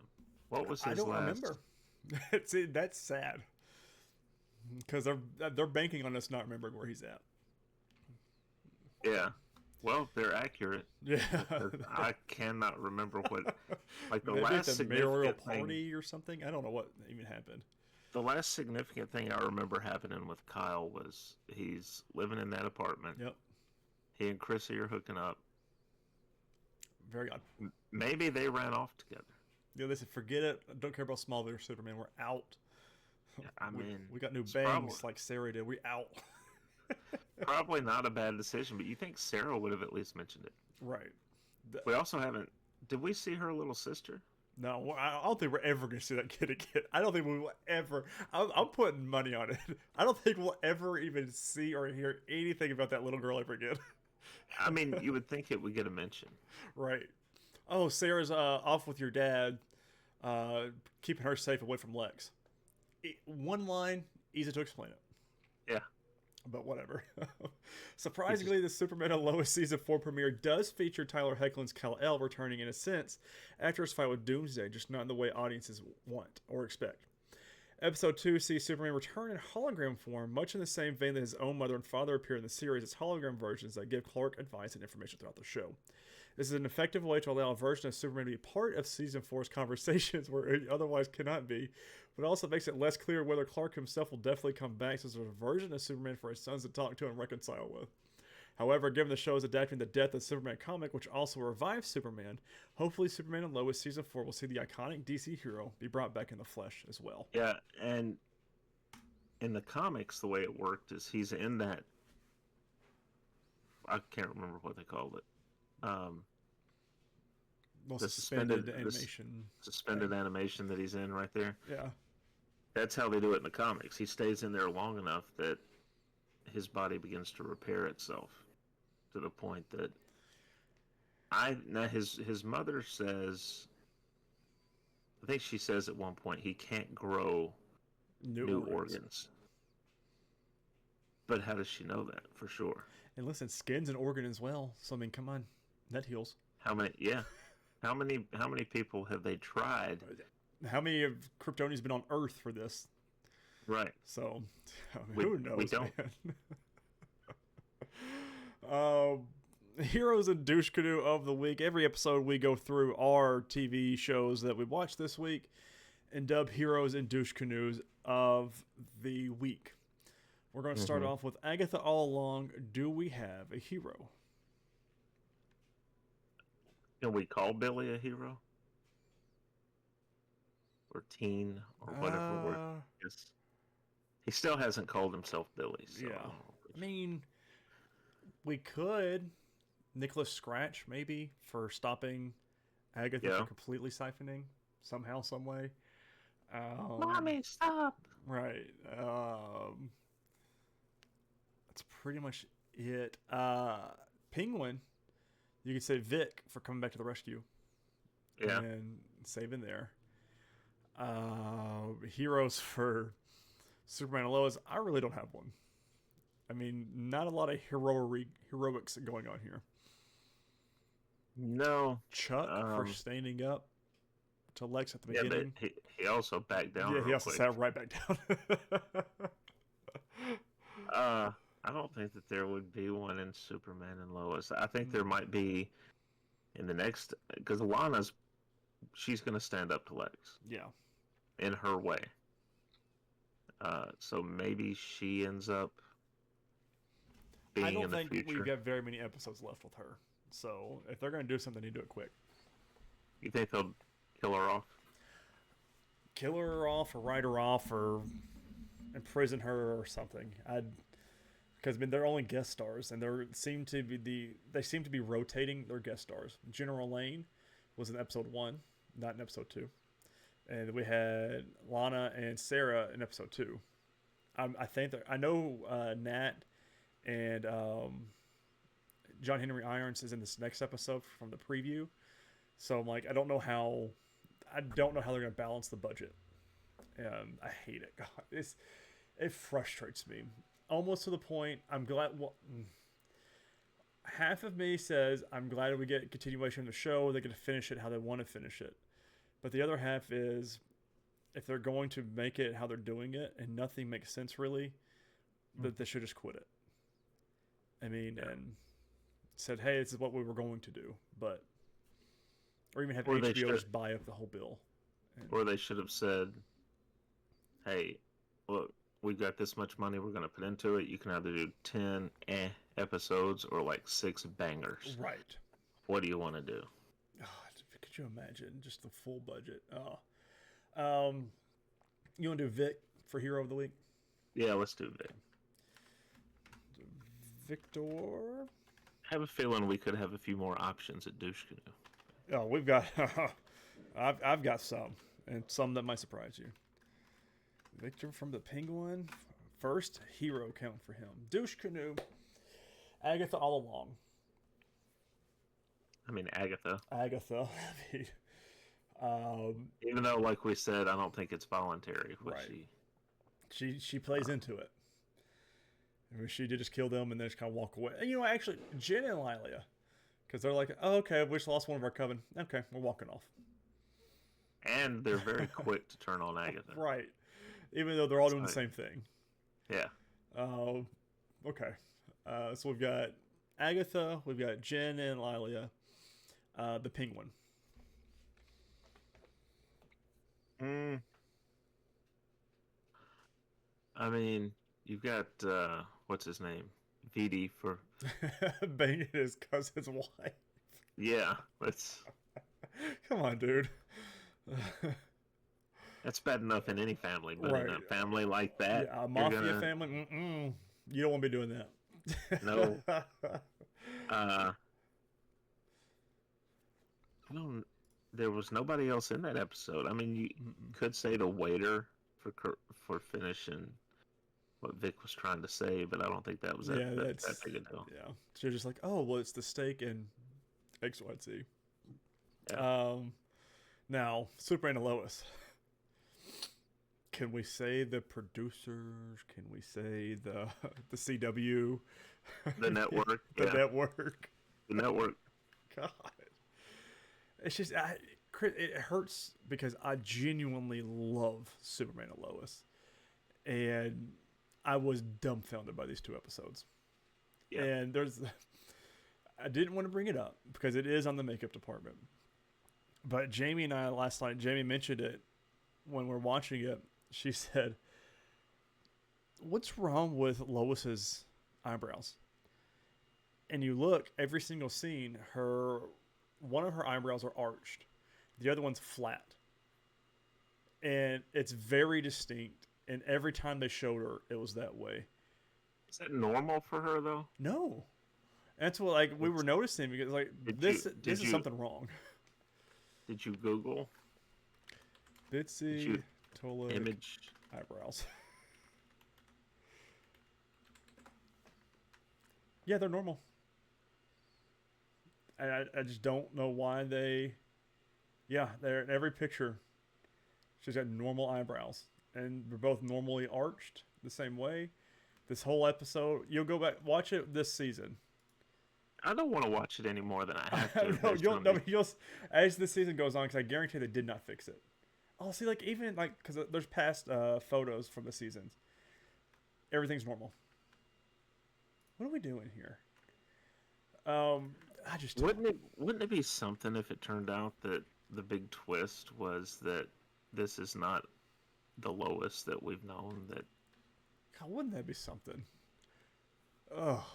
What was his last? I don't remember. See, that's sad because they're banking on us not remembering where he's at. Yeah. Well, they're accurate. Yeah. I cannot remember what, like the Maybe last the significant mayoral party or something. I don't know what even happened. The last significant thing I remember happening with Kyle was he's living in that apartment. Yep. He and Chrissy are hooking up. Very odd. Maybe they ran off together. Yeah, listen, forget it. I don't care about Smallville or Superman. We're out. Yeah, I mean, we got new bangs like Sarah did. We out. Probably not a bad decision, but you think Sarah would have at least mentioned it. Right. We also haven't... Did we see her little sister? No, I don't think we're ever going to see that kid again. I don't think we will ever... I'm putting money on it. I don't think we'll ever even see or hear anything about that little girl ever again. I mean, you would think it would get a mention. Right. Oh, Sarah's off with your dad, keeping her safe away from Lex. One line, easy to explain it. Yeah. But whatever. Surprisingly, the Superman and Lois Season 4 premiere does feature Tyler Hoechlin's Kal-El returning in a sense after his fight with Doomsday, just not in the way audiences want or expect. Episode 2 sees Superman return in hologram form, much in the same vein that his own mother and father appear in the series as hologram versions that give Clark advice and information throughout the show. This is an effective way to allow a version of Superman to be part of Season 4's conversations where it otherwise cannot be, but also makes it less clear whether Clark himself will definitely come back, since there's a version of Superman for his sons to talk to and reconcile with. However, given the show is adapting the Death of Superman comic, which also revives Superman, hopefully Superman and Lois Season 4 will see the iconic DC hero be brought back in the flesh as well. Yeah, and in the comics, the way it worked is he's in that... I can't remember what they called it. The suspended animation. Suspended animation that he's in right there. Yeah. That's how they do it in the comics. He stays in there long enough that his body begins to repair itself to the point that his mother says, I think she says at one point he can't grow new organs. But how does she know that for sure? And listen, skin's an organ as well. So I mean, come on, that heals. How many people have they tried? How many of Kryptonians been on Earth for this? Right. So, who knows? We don't. Heroes and Douche Canoe of the Week. Every episode we go through our TV shows that we watched this week and dub Heroes and Douche Canoes of the Week. We're going to start off with Agatha All Along. Do we have a hero? Can we call Billy a hero? Or teen, or whatever. He still hasn't called himself Billy. So yeah. I mean, we could. Nicholas Scratch, maybe, for stopping Agatha from completely siphoning somehow, some way. Mommy, stop! Right. That's pretty much it Penguin, you could say Vic for coming back to the rescue. Yeah. And saving there. Heroes for Superman and Lois. I really don't have one. I mean, not a lot of heroics going on here. No. Chuck for standing up to Lex at the beginning. But he also backed down. Yeah, he also sat right back down. I don't think that there would be one in Superman and Lois. I think there might be in the next, because she's going to stand up to Lex. Yeah. In her way. So maybe she ends up being in the future. I don't think we've got very many episodes left with her. So if they're going to do something, they need to do it quick. You think they'll kill her off? Kill her off or write her off or imprison her or something. Because I mean they're only guest stars, and they seem to be rotating their guest stars. General Lane was in episode 1, not in episode 2, and we had Lana and Sarah in episode 2. I think I know Nat and John Henry Irons is in this next episode from the preview. So I'm like, I don't know how they're going to balance the budget. I hate it. God, it frustrates me almost to the point. I'm glad. Well, half of me says I'm glad we get continuation of the show. They're going to finish it how they want to finish it. But the other half is, if they're going to make it how they're doing it and nothing makes sense really, that they should just quit it. I mean, and said, hey, this is what we were going to do, but. Or even have HBO just buy up the whole bill. Or they should have said, hey, look, we've got this much money we're going to put into it. You can either do 10 episodes or like 6 bangers. Right. What do you want to do? Oh, could you imagine just the full budget? Oh. You want to do Vic for Hero of the Week? Yeah, let's do Vic. Victor? I have a feeling we could have a few more options at Douche Canoe. Oh, we've got. I've got some, and some that might surprise you. Victor from the Penguin, first hero count for him. Douche Canoe, Agatha all along. I mean Agatha. Agatha. Even though, like we said, I don't think it's voluntary. Right. She plays into it. I mean, she did just kill them and then just kind of walk away. And actually, Jen and Lilia. Because they're like, oh, okay, we just lost one of our coven. Okay, we're walking off. And they're very quick to turn on Agatha. Right. Even though they're all doing the same thing. Yeah. Okay. So we've got Agatha, we've got Jen and Lilia, the Penguin. I mean, you've got, what's his name? VD for banging his cousin's wife. Yeah, let's. Come on, dude. That's bad enough in any family, but in a family like that, a mafia family, you don't want to be doing that. No. There was nobody else in that episode. I mean, you could say the waiter for finishing what Vic was trying to say, but I don't think that was that big a deal. Yeah. So you're just like, oh, well, it's the steak and XYZ. Yeah. Now, Superman and Lois. Can we say the producers? Can we say the CW? The network. The network. The network. God. It's just, it hurts because I genuinely love Superman and Lois. And I was dumbfounded by these 2 episodes. Yeah. And I didn't want to bring it up because it is on the makeup department. But Jamie and I last night, Jamie mentioned it when we're watching it. She said, what's wrong with Lois's eyebrows? And you look, every single scene, one of her eyebrows are arched. The other one's flat. And it's very distinct. And every time they showed her, it was that way. Is that normal for her, though? No. That's what we were noticing because this is something wrong. Did you Google? Bitsy Tolik image eyebrows. Yeah, they're normal. I just don't know why they. Yeah, they're in every picture. She's got normal eyebrows, and they're both normally arched the same way. This whole episode, you'll go back watch it this season. I don't want to watch it any more than I have to. No, you'll as the season goes on, because I guarantee they did not fix it. Oh, see, like even like because there's past photos from the seasons. Everything's normal. What are we doing here? I just wouldn't it be something if it turned out that the big twist was that this is not the lowest that we've known? That God, wouldn't that be something? Oh,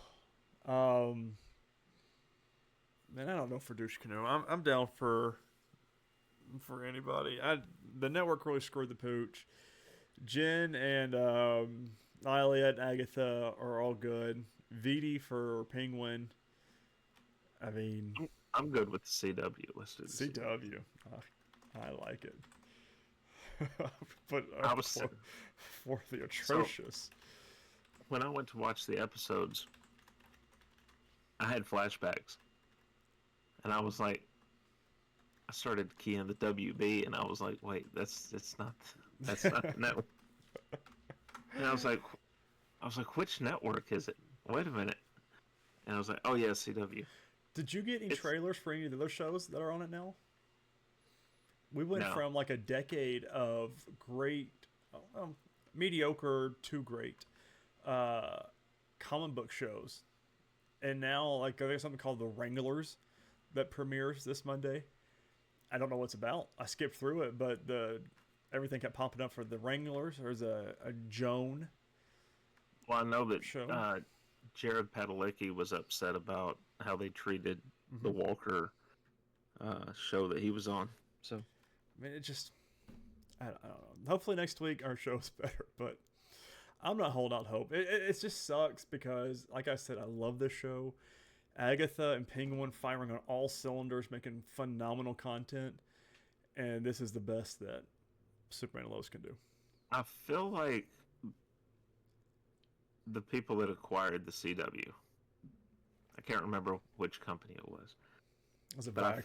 man, I don't know for Douche Canoe. I'm down for anybody. The network really screwed the pooch. Jen and Elliot, Agatha are all good. Vidi for Penguin. I mean, I'm good with the CW listed. CW. I like it. But I was for the atrocious. So, when I went to watch the episodes, I had flashbacks, and I was like, I started keying the WB, and I was like, wait, that's not the network. And I was like, which network is it? Wait a minute. And I was like, oh yeah, CW. Did you get any trailers for any of the other shows that are on it now? We went from like a decade of great, mediocre to great comic book shows. And now, like, there's something called The Wranglers that premieres this Monday. I don't know what it's about. I skipped through it, but everything kept popping up for The Wranglers. There's a Joan. Well, I know that show. Jared Padalecki was upset about how they treated the Walker show that he was on. So, I mean, I don't know. Hopefully next week our show's better, but I'm not holding out hope. It just sucks because, like I said, I love this show. Agatha and Penguin firing on all cylinders, making phenomenal content, and this is the best that Superman and Lois can do. I feel like the people that acquired the CW, I can't remember which company it was. But I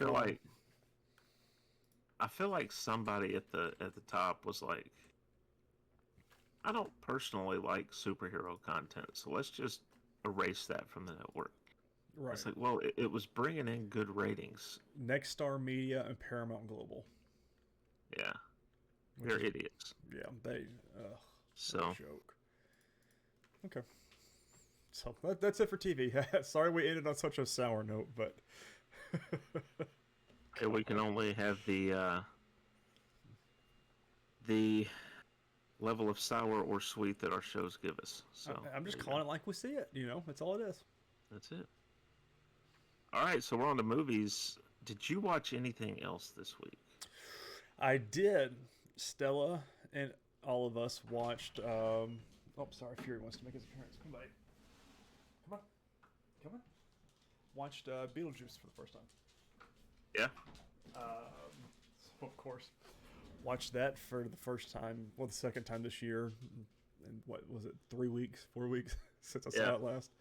feel like somebody at the top was like, I don't personally like superhero content, so let's just erase that from the network. Right. It's like, well, it was bringing in good ratings. Nexstar Media and Paramount Global. Yeah. They're idiots. Yeah, they. So. Joke. Okay. So that's it for TV. Sorry we ended on such a sour note, but. We can only have the level of sour or sweet that our shows give us. So I'm just calling it like we see it. That's all it is. That's it. All right, so we're on to movies. Did you watch anything else this week? I did. Stella and all of us watched. Sorry, Fury wants to make his appearance. Come on, come on. Watched Beetlejuice for the first time. Yeah. So of course, watched that for the first time. Well, the second time this year. And what was it? 3 weeks, 4 weeks since I saw it last.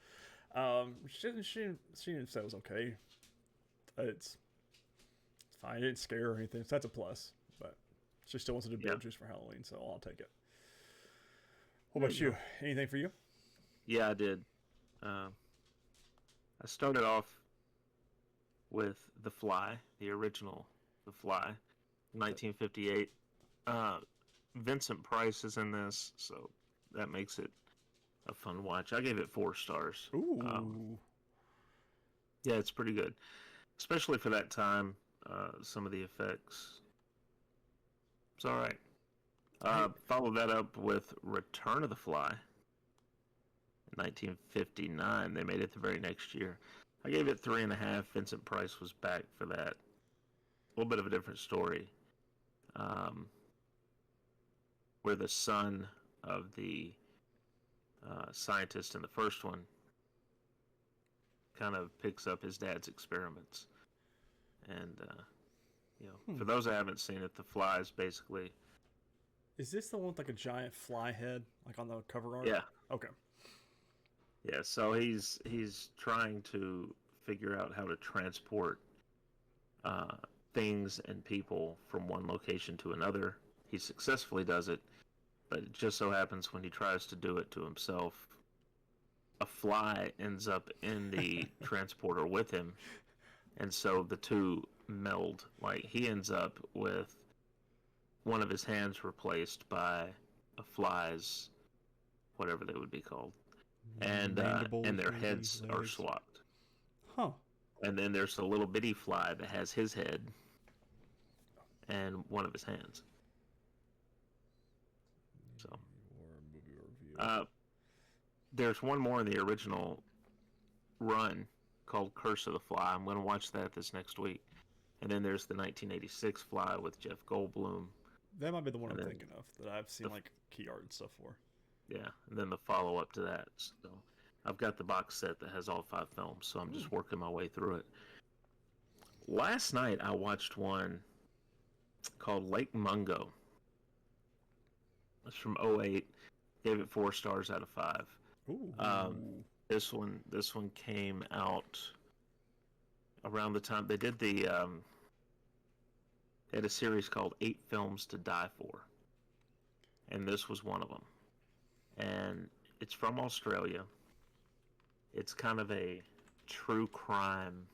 She didn't say it was okay. It's fine. It didn't scare her or anything. So that's a plus. But she still wants to do Beetlejuice for Halloween, so I'll take it. What about you? Anything for you? Yeah, I did. I started off with The Fly, the original The Fly, 1958. Vincent Price is in this, so that makes it a fun watch. I gave it 4 stars. Ooh. Yeah, it's pretty good, especially for that time. Some of the effects, it's all right. Followed that up with Return of the Fly, 1959. They made it the very next year. I gave it 3.5. Vincent Price was back for that. A little bit of a different story, where the son of the scientist in the first one kind of picks up his dad's experiments. And, for those that haven't seen it, The Fly is basically... Is this the one with like a giant fly head, like on the cover art? Yeah. Okay. Yeah, so he's trying to figure out how to transport uh, things and people from one location to another. He successfully does it, but it just so happens when he tries to do it to himself, a fly ends up in the transporter with him, and so the two meld. Like he ends up with one of his hands replaced by a fly's, whatever they would be called, Mandible, and their maybe, heads are legs. swapped. Huh. And then there's a little bitty fly that has his head and one of his hands. So, Or movie review. there's one more in the original run called Curse of the Fly. I'm going to watch that this next week. And then there's the 1986 Fly with Jeff Goldblum. That might be the one I'm thinking of that I've seen like key art and stuff for. Yeah, and then the follow up to that. So I've got the box set that has all 5 films, so I'm just working my way through it. Last night I watched one called Lake Mungo. It's from '08. Gave it 4 stars out of 5. Ooh. This one came out around the time they did the they had a series called 8 Films to Die For, and this was one of them. And it's from Australia. It's kind of a true crime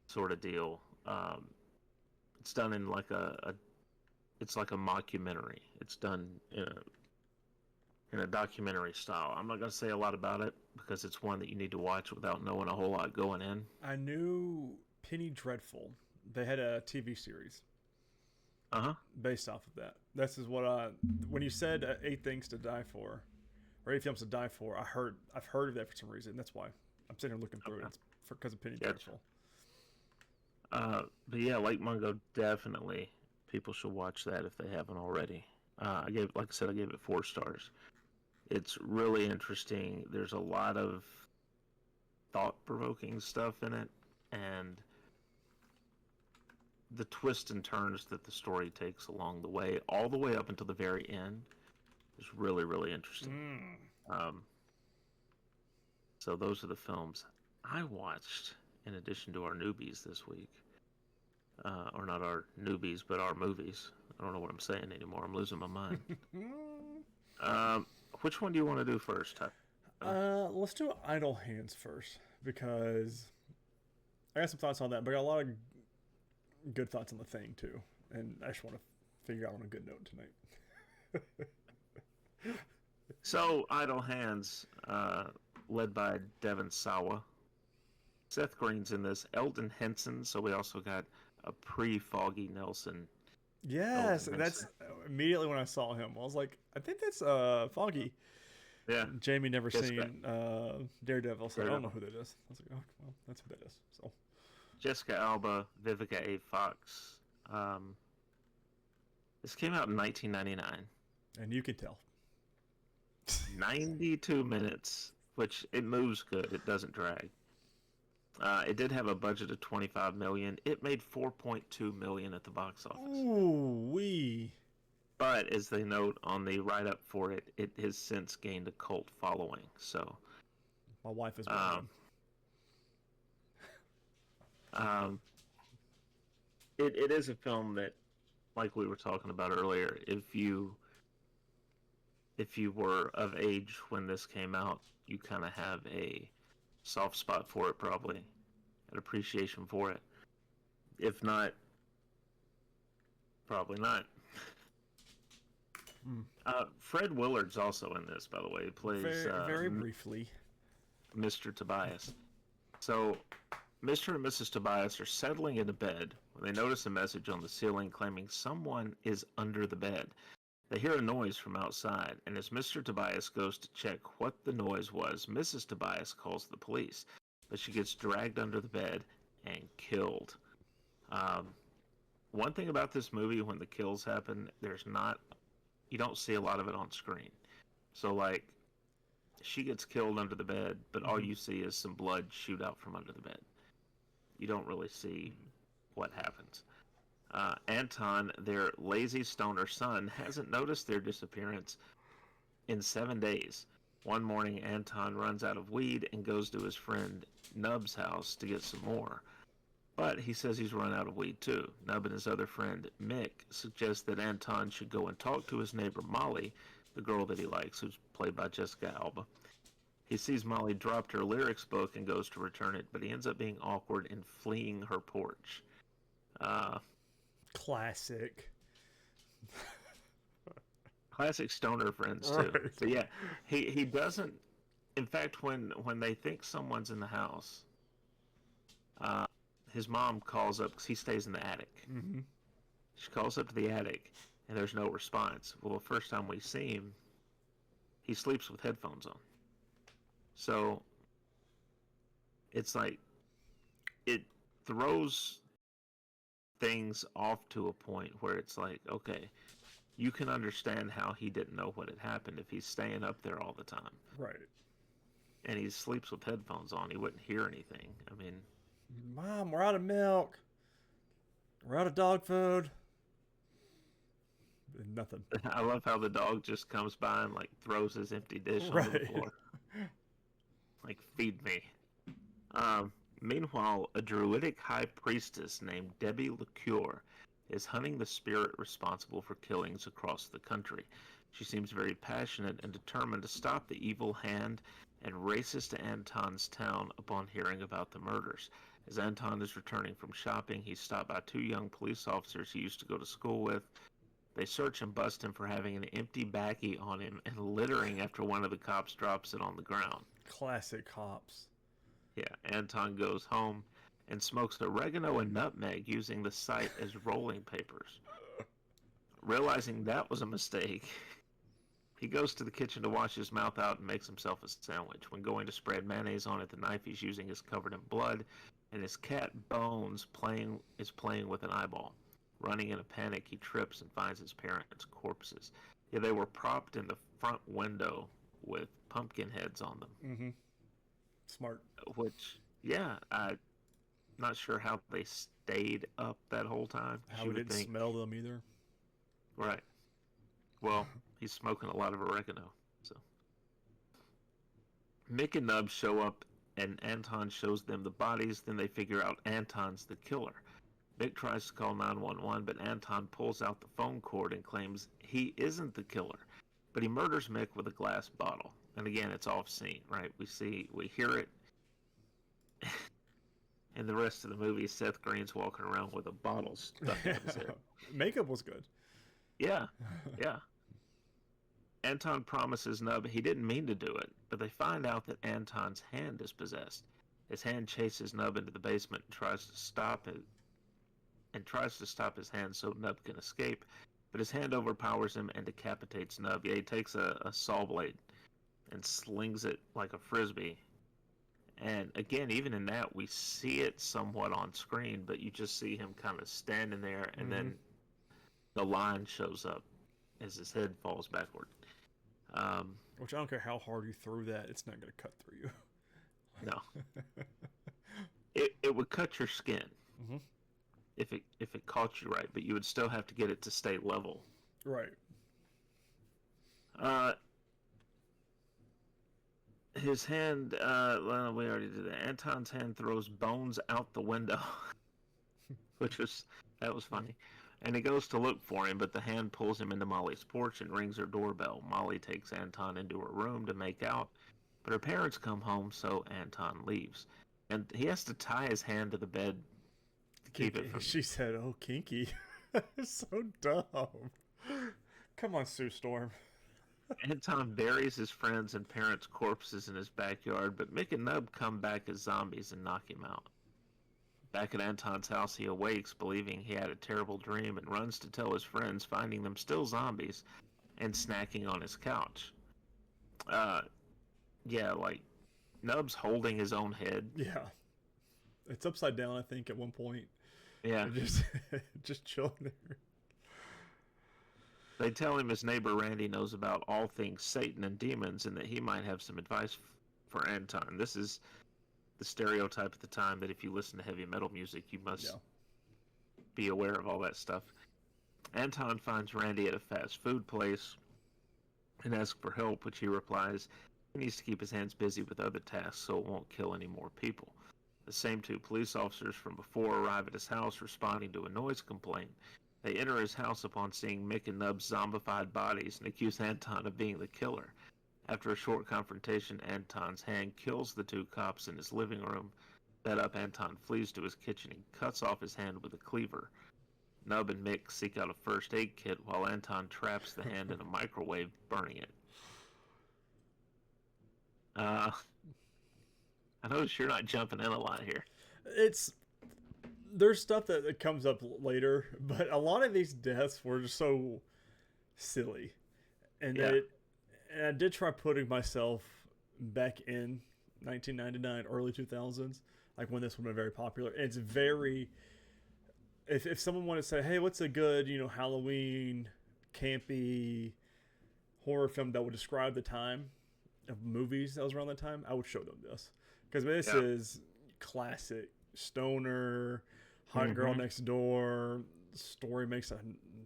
sort of deal. It's done in like it's like a mockumentary. It's done in a documentary style. I'm not going to say a lot about it because it's one that you need to watch without knowing a whole lot going in. I knew Penny Dreadful. They had a TV series. Based off of that. This is what when you said 8 Things to Die For, or 8 Films to Die For, I've heard of that for some reason. That's why I'm sitting here looking through it. It's because of Penny Dreadful. But yeah, Lake Mungo, definitely people should watch that if they haven't already. I gave it 4 stars. It's really interesting. There's a lot of thought-provoking stuff in it, and the twists and turns that the story takes along the way, all the way up until the very end, is really, really interesting. So those are the films I watched in addition to our newbies this week. Or not our newbies, but our movies. I don't know what I'm saying anymore. I'm losing my mind. Which one do you want to do first? Let's do Idle Hands first, because I got some thoughts on that, but I got a lot of good thoughts on The Thing too, and I just want to figure out on a good note tonight. So, Idle Hands, led by Devon Sawa. Seth Green's in this. Eldon Henson. So we also got a pre-Foggy Nelson. Yes, that's immediately when I saw him. I was like, I think that's Foggy. Yeah. Jamie never seen Daredevil, so I don't know who that is. I was like, oh, well, that's who that is. So. Jessica Alba, Vivica A. Fox. This came out in 1999. And you can tell. 92 minutes, which it moves good. It doesn't drag. It did have a budget of $25 million. It made $4.2 million at the box office. Ooh wee! But as they note on the write-up for it, it has since gained a cult following. So, my wife is it is a film that, like we were talking about earlier, if you were of age when this came out, you kind of have a soft spot for it, probably an appreciation for it. If not, probably not. Fred Willard's also in this, by the way. He plays very briefly Mr. Tobias. So Mr. and Mrs. Tobias are settling into bed when they notice a message on the ceiling claiming someone is under the bed. They hear a noise from outside, and as Mr. Tobias goes to check what the noise was, Mrs. Tobias calls the police, but she gets dragged under the bed and killed. One thing about this movie, when the kills happen, you don't see a lot of it on screen. So, like, she gets killed under the bed, but all you see is some blood shoot out from under the bed. You don't really see what happens. Anton, their lazy stoner son, hasn't noticed their disappearance in 7 days. One morning, Anton runs out of weed and goes to his friend Nub's house to get some more. But he says he's run out of weed too. Nub and his other friend, Mick, suggest that Anton should go and talk to his neighbor Molly, the girl that he likes, who's played by Jessica Alba. He sees Molly dropped her lyrics book and goes to return it, but he ends up being awkward and fleeing her porch. Classic. Classic stoner friends, too. Right. So, yeah, he doesn't... In fact, when they think someone's in the house, his mom calls up, because he stays in the attic. Mm-hmm. She calls up to the attic, and there's no response. Well, the first time we see him, he sleeps with headphones on. So, it's like, it throws things off to a point where it's like, okay, you can understand how he didn't know what had happened if he's staying up there all the time. Right. And he sleeps with headphones on. He wouldn't hear anything. I mean... Mom, we're out of milk. We're out of dog food. Nothing. I love how the dog just comes by and, like, throws his empty dish on the floor. Like, feed me. Meanwhile, a druidic high priestess named Debbie LeCure is hunting the spirit responsible for killings across the country. She seems very passionate and determined to stop the evil hand and races to Anton's town upon hearing about the murders. As Anton is returning from shopping, he's stopped by two young police officers he used to go to school with. They search and bust him for having an empty baggie on him and littering after one of the cops drops it on the ground. Classic cops. Yeah, Anton goes home and smokes oregano and nutmeg using the site as rolling papers. Realizing that was a mistake, he goes to the kitchen to wash his mouth out and makes himself a sandwich. When going to spread mayonnaise on it, the knife he's using is covered in blood, and his cat Bones is playing with an eyeball. Running in a panic, he trips and finds his parents' corpses. Yeah, they were propped in the front window with pumpkin heads on them. Mm-hmm. Smart. Which, yeah, I'm not sure how they stayed up that whole time. How we didn't smell them either. Right. Well, he's smoking a lot of oregano. So Mick and Nub show up, and Anton shows them the bodies. Then they figure out Anton's the killer. Mick tries to call 911, but Anton pulls out the phone cord and claims he isn't the killer. But he murders Mick with a glass bottle. And again, it's off scene, right? We hear it. And the rest of the movie, Seth Green's walking around with a bottle stuck in his head. Makeup was good. Yeah, yeah. Anton promises Nub he didn't mean to do it, but they find out that Anton's hand is possessed. His hand chases Nub into the basement and tries to stop his hand so Nub can escape, but his hand overpowers him and decapitates Nub. Yeah, he takes a saw blade and slings it like a frisbee. And again, even in that, we see it somewhat on screen, but you just see him kind of standing there, and then the line shows up as his head falls backward. Which I don't care how hard you threw that, it's not going to cut through you. No. It would cut your skin if it caught you right, but you would still have to get it to stay level. Right. His hand, well, we already did that. Anton's hand throws Bones out the window, that was funny. And he goes to look for him, but the hand pulls him into Molly's porch and rings her doorbell. Molly takes Anton into her room to make out, but her parents come home, so Anton leaves. And he has to tie his hand to the bed to keep it from... She said, oh, kinky. It's so dumb. Come on, Sue Storm. Anton buries his friends' and parents' corpses in his backyard, but Mick and Nub come back as zombies and knock him out. Back at Anton's house, he awakes, believing he had a terrible dream, and runs to tell his friends, finding them still zombies and snacking on his couch. Yeah, like, Nub's holding his own head. Yeah. It's upside down, I think, at one point. Yeah. Just chilling there. They tell him his neighbor Randy knows about all things Satan and demons and that he might have some advice for Anton. This is the stereotype at the time that if you listen to heavy metal music, you must be aware of all that stuff. Anton finds Randy at a fast food place and asks for help, which he replies He needs to keep his hands busy with other tasks so it won't kill any more people. The same two police officers from before arrive at his house responding to a noise complaint. They enter his house upon seeing Mick and Nub's zombified bodies and accuse Anton of being the killer. After a short confrontation, Anton's hand kills the two cops in his living room. Fed up, Anton flees to his kitchen and cuts off his hand with a cleaver. Nub and Mick seek out a first aid kit while Anton traps the hand in a microwave, burning it. I notice you're not jumping in a lot here. There's stuff that comes up later, but a lot of these deaths were just so silly, and Yeah. and I did try putting myself back in 1999, early 2000s, like when this would have been very popular. It's very, if someone wanted to say, hey, what's a good, Halloween campy horror film that would describe the time of movies that was around that time, I would show them this, because this is classic stoner, hot girl next door. Story makes a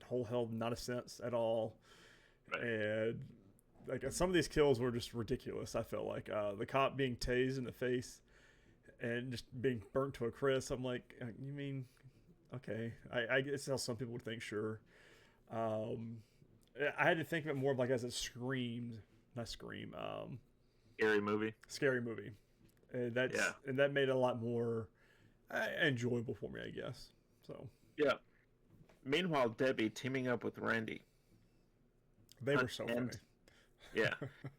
whole hell not a sense at all, and like some of these kills were just ridiculous. I felt like the cop being tased in the face and just being burnt to a crisp. I'm like, you mean, okay, I guess how some people would think. Sure, I had to think of it more of like as a scream, not scream, scary movie, and and that made it a lot more enjoyable for me, I guess. So yeah. Meanwhile, Debbie teaming up with Randy. They were so funny. Yeah,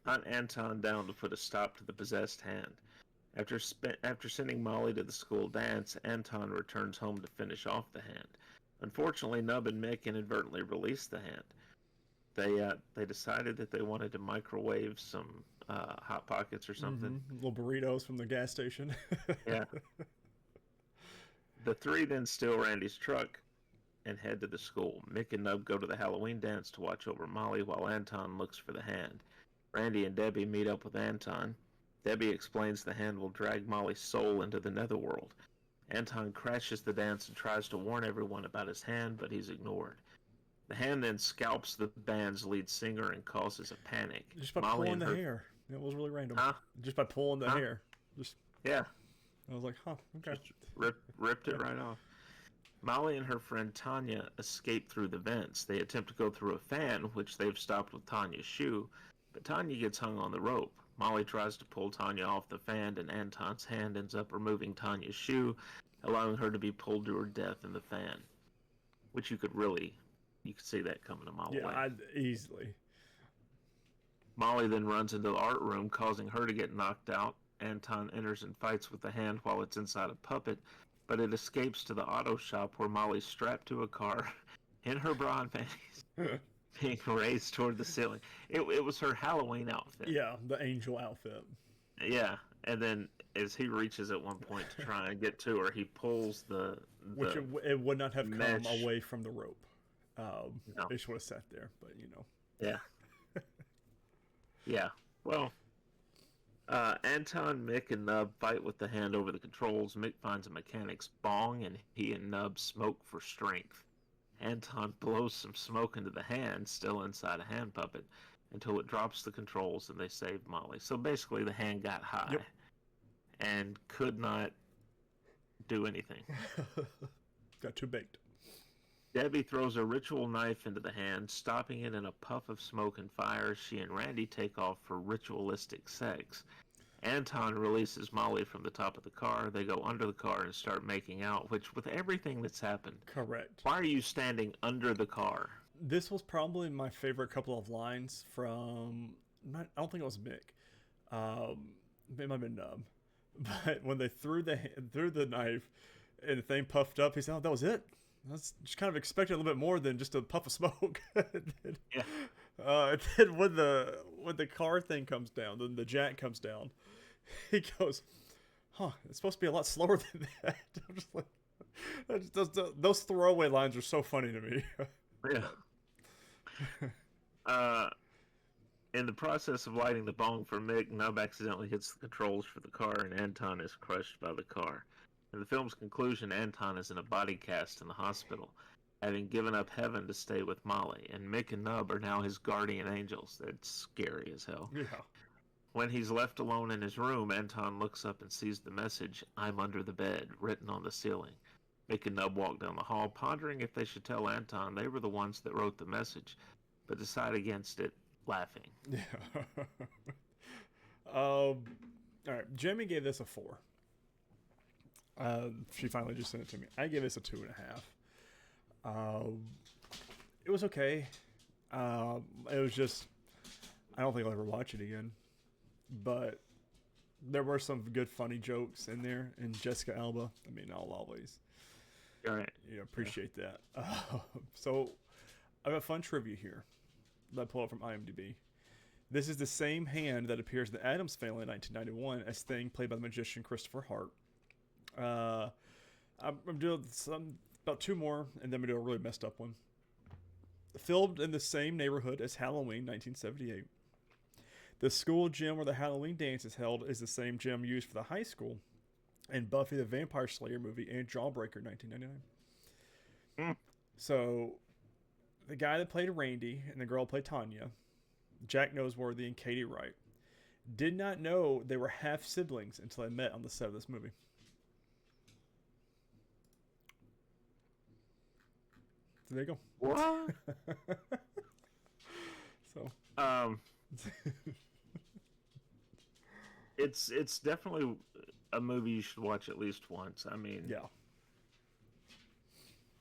hunt Anton down to put a stop to the possessed hand. After sending Molly to the school dance, Anton returns home to finish off the hand. Unfortunately, Nub and Mick inadvertently released the hand. They decided that they wanted to microwave some Hot Pockets or something. Little burritos from the gas station. Yeah. The three then steal Randy's truck and head to the school. Mick and Nub go to the Halloween dance to watch over Molly while Anton looks for the hand. Randy and Debbie meet up with Anton. Debbie explains the hand will drag Molly's soul into the netherworld. Anton crashes the dance and tries to warn everyone about his hand, but he's ignored. The hand then scalps the band's lead singer and causes a panic. Just by pulling the hair. It was really random. Huh? Just by pulling the hair. Yeah. I was like, huh, okay. Just ripped it right off. Molly and her friend Tanya escape through the vents. They attempt to go through a fan, which they've stopped with Tanya's shoe, but Tanya gets hung on the rope. Molly tries to pull Tanya off the fan, and Anton's hand ends up removing Tanya's shoe, allowing her to be pulled to her death in the fan. Which you could see that coming a mile away. Yeah, easily. Molly then runs into the art room, causing her to get knocked out. Anton enters and fights with the hand while it's inside a puppet, but it escapes to the auto shop where Molly's strapped to a car in her bra and panties, being raised toward the ceiling. It was her Halloween outfit. Yeah, the angel outfit. Yeah, and then as he reaches at one point to try and get to her, he pulls which it would not have mesh. come away from the rope. No. They just would have sat there, but Yeah. Yeah. Well, Anton, Mick, and Nub fight with the hand over the controls. Mick finds a mechanic's bong, and he and Nub smoke for strength. Anton blows some smoke into the hand, still inside a hand puppet, until it drops the controls and they save Molly. So basically the hand got high and could not do anything. Got too baked. Debbie throws a ritual knife into the hand, stopping it in a puff of smoke and fire. She and Randy take off for ritualistic sex. Anton releases Molly from the top of the car. They go under the car and start making out, which, with everything that's happened... Correct. Why are you standing under the car? This was probably my favorite couple of lines from... I don't think it was Mick. It might have been Nub. But when they threw the knife and the thing puffed up, he said, oh, that was it? I was just kind of expecting a little bit more than just a puff of smoke. Yeah. And then when the car thing comes down, then the jack comes down, he goes, huh, it's supposed to be a lot slower than that. I'm just like, those throwaway lines are so funny to me. Yeah. In the process of lighting the bong for Mick, Nub accidentally hits the controls for the car, and Anton is crushed by the car. In the film's conclusion, Anton is in a body cast in the hospital, having given up heaven to stay with Molly, and Mick and Nub are now his guardian angels. That's scary as hell. Yeah. When he's left alone in his room, Anton looks up and sees the message, "I'm under the bed," written on the ceiling. Mick and Nub walk down the hall, pondering if they should tell Anton they were the ones that wrote the message, but decide against it, laughing. Yeah. All right. Jamie gave this a 4. She finally just sent it to me. I gave this a 2.5. It was okay. It was just, I don't think I'll ever watch it again. But there were some good funny jokes in there. And Jessica Alba, I mean, I'll always appreciate that. So I have a fun trivia here that I pulled up from IMDb. This is the same hand that appears in the Addams Family in 1991 as Thing, played by the magician Christopher Hart. I'm doing about 2 more, and then we do a really messed up one. Filmed in the same neighborhood as Halloween 1978. The school gym where the Halloween dance is held is the same gym used for the high school in Buffy the Vampire Slayer movie and Jawbreaker 1999. So, the guy that played Randy and the girl played Tanya, Jack Noseworthy and Katie Wright, did not know they were half siblings until they met on the set of this movie. So there you go. What? So. It's definitely a movie you should watch at least once. I mean, yeah.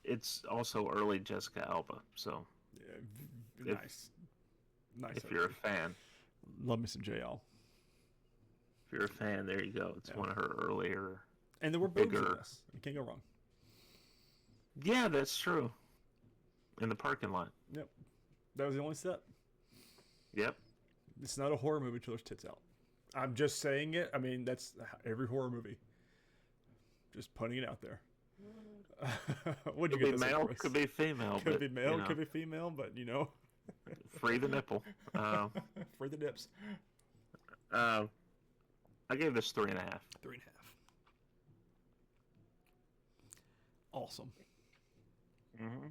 It's also early Jessica Alba, so yeah, nice. If you're a fan, love me some JL. If you're a fan, there you go. It's one of her earlier, and there were boobs in this. You can't go wrong. Yeah, that's true. In the parking lot. Yep, that was the only step. Yep. It's not a horror movie till there's tits out. I'm just saying it. I mean, that's every horror movie. Just putting it out there. What'd you get? Could be male, could be female. Could be male, could be female, but free the nipple. Free the nips. I gave this 3.5. 3.5. Awesome. Mm-hmm.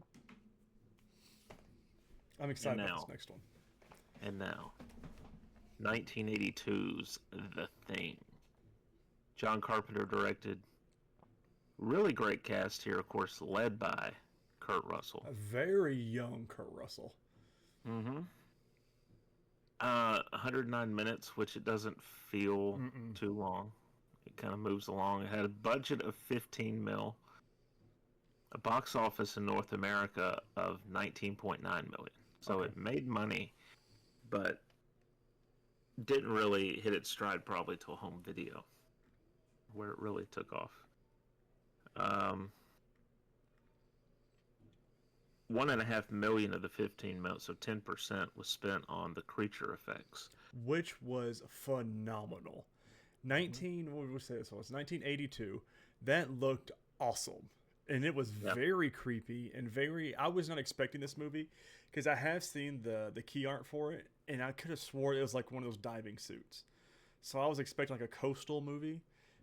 I'm excited about this next one. And now, 1982's The Thing. John Carpenter directed. Really great cast here, of course, led by Kurt Russell. A very young Kurt Russell. Mm-hmm. 109 minutes, which it doesn't feel too long. It kind of moves along. It had a budget of 15 mil. A box office in North America of 19.9 million. So It made money, but didn't really hit its stride probably till home video, where it really took off. 1.5 million of the 15 mil, so 10% was spent on the creature effects, which was phenomenal. What would we say this was? 1982. That looked awesome, and it was very creepy and very. I was not expecting this movie because I have seen the key art for it, and I could have swore it was like one of those diving suits. So I was expecting like a coastal movie,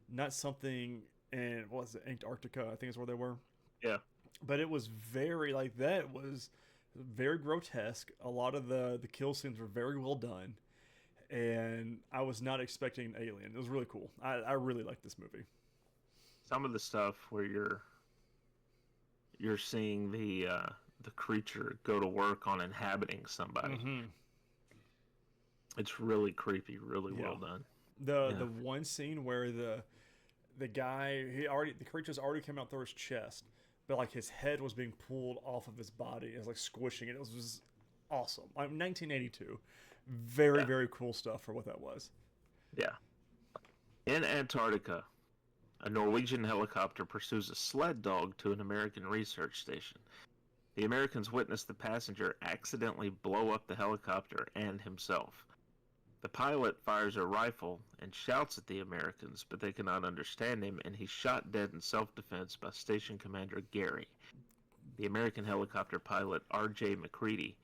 not something in what was it, Antarctica, I think is where they were. Yeah. But it was very that was very grotesque. A lot of the kill scenes were very well done, and I was not expecting an alien. It was really cool. I really liked this movie. Some of the stuff where you're seeing the creature go to work on inhabiting somebody. Mm-hmm. It's really creepy, really well done. The one scene where the guy the creature's already come out through his chest, but like his head was being pulled off of his body. It was like squishing it. It was awesome. 1982. Very, very cool stuff for what that was. Yeah. In Antarctica, a Norwegian helicopter pursues a sled dog to an American research station. The Americans witness the passenger accidentally blow up the helicopter and himself. The pilot fires a rifle and shouts at the Americans, but they cannot understand him, and he's shot dead in self-defense by Station Commander Gary. The American helicopter pilot, R.J. McCready,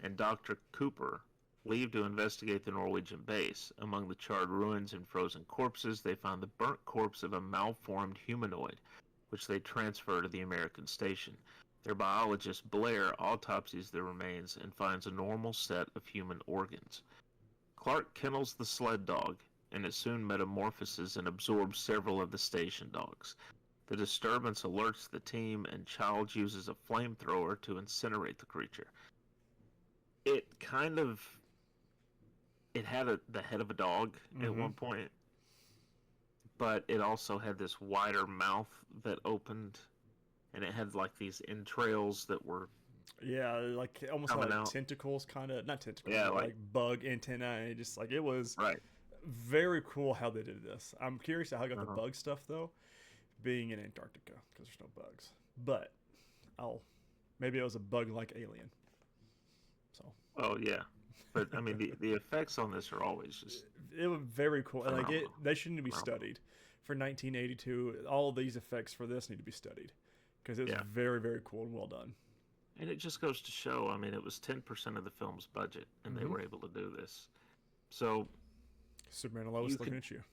and Dr. Cooper leave to investigate the Norwegian base. Among the charred ruins and frozen corpses, they find the burnt corpse of a malformed humanoid, which they transfer to the American station. Their biologist, Blair, autopsies the remains and finds a normal set of human organs. Clark kennels the sled dog, and it soon metamorphoses and absorbs several of the station dogs. The disturbance alerts the team, and Childs uses a flamethrower to incinerate the creature. It kind of... It had the head of a dog at one point, but it also had this wider mouth that opened, and it had like these entrails that were like almost like out. Tentacles, kind of not tentacles, Yeah, like bug antennae. Just like it was right. Very cool how they did this. I'm curious how I got the bug stuff though, being in Antarctica because there's no bugs. But maybe it was a bug-like alien. So. Oh yeah, but I mean the effects on this are always just. It was very cool. Phenomenal. Like they should need to be studied. For 1982, all these effects for this need to be studied because it's very, very cool and well done. And it just goes to show, I mean, it was 10% of the film's budget, and they were able to do this. So, Superman and Lois looking at you.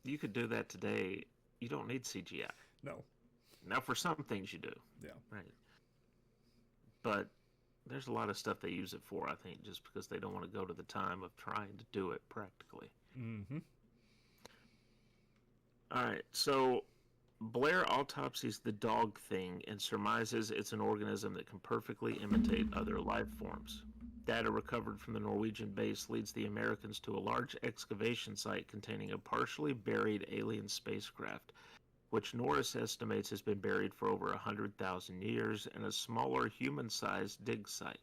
You could do that today. You don't need CGI. No. Now, for some things you do. Yeah. Right. But there's a lot of stuff they use it for, I think, just because they don't want to go to the time of trying to do it practically. Mm-hmm. All right, so Blair autopsies the dog thing and surmises it's an organism that can perfectly imitate other life forms. Data recovered from the Norwegian base leads the Americans to a large excavation site containing a partially buried alien spacecraft, which Norris estimates has been buried for over 100,000 years, and a smaller human-sized dig site.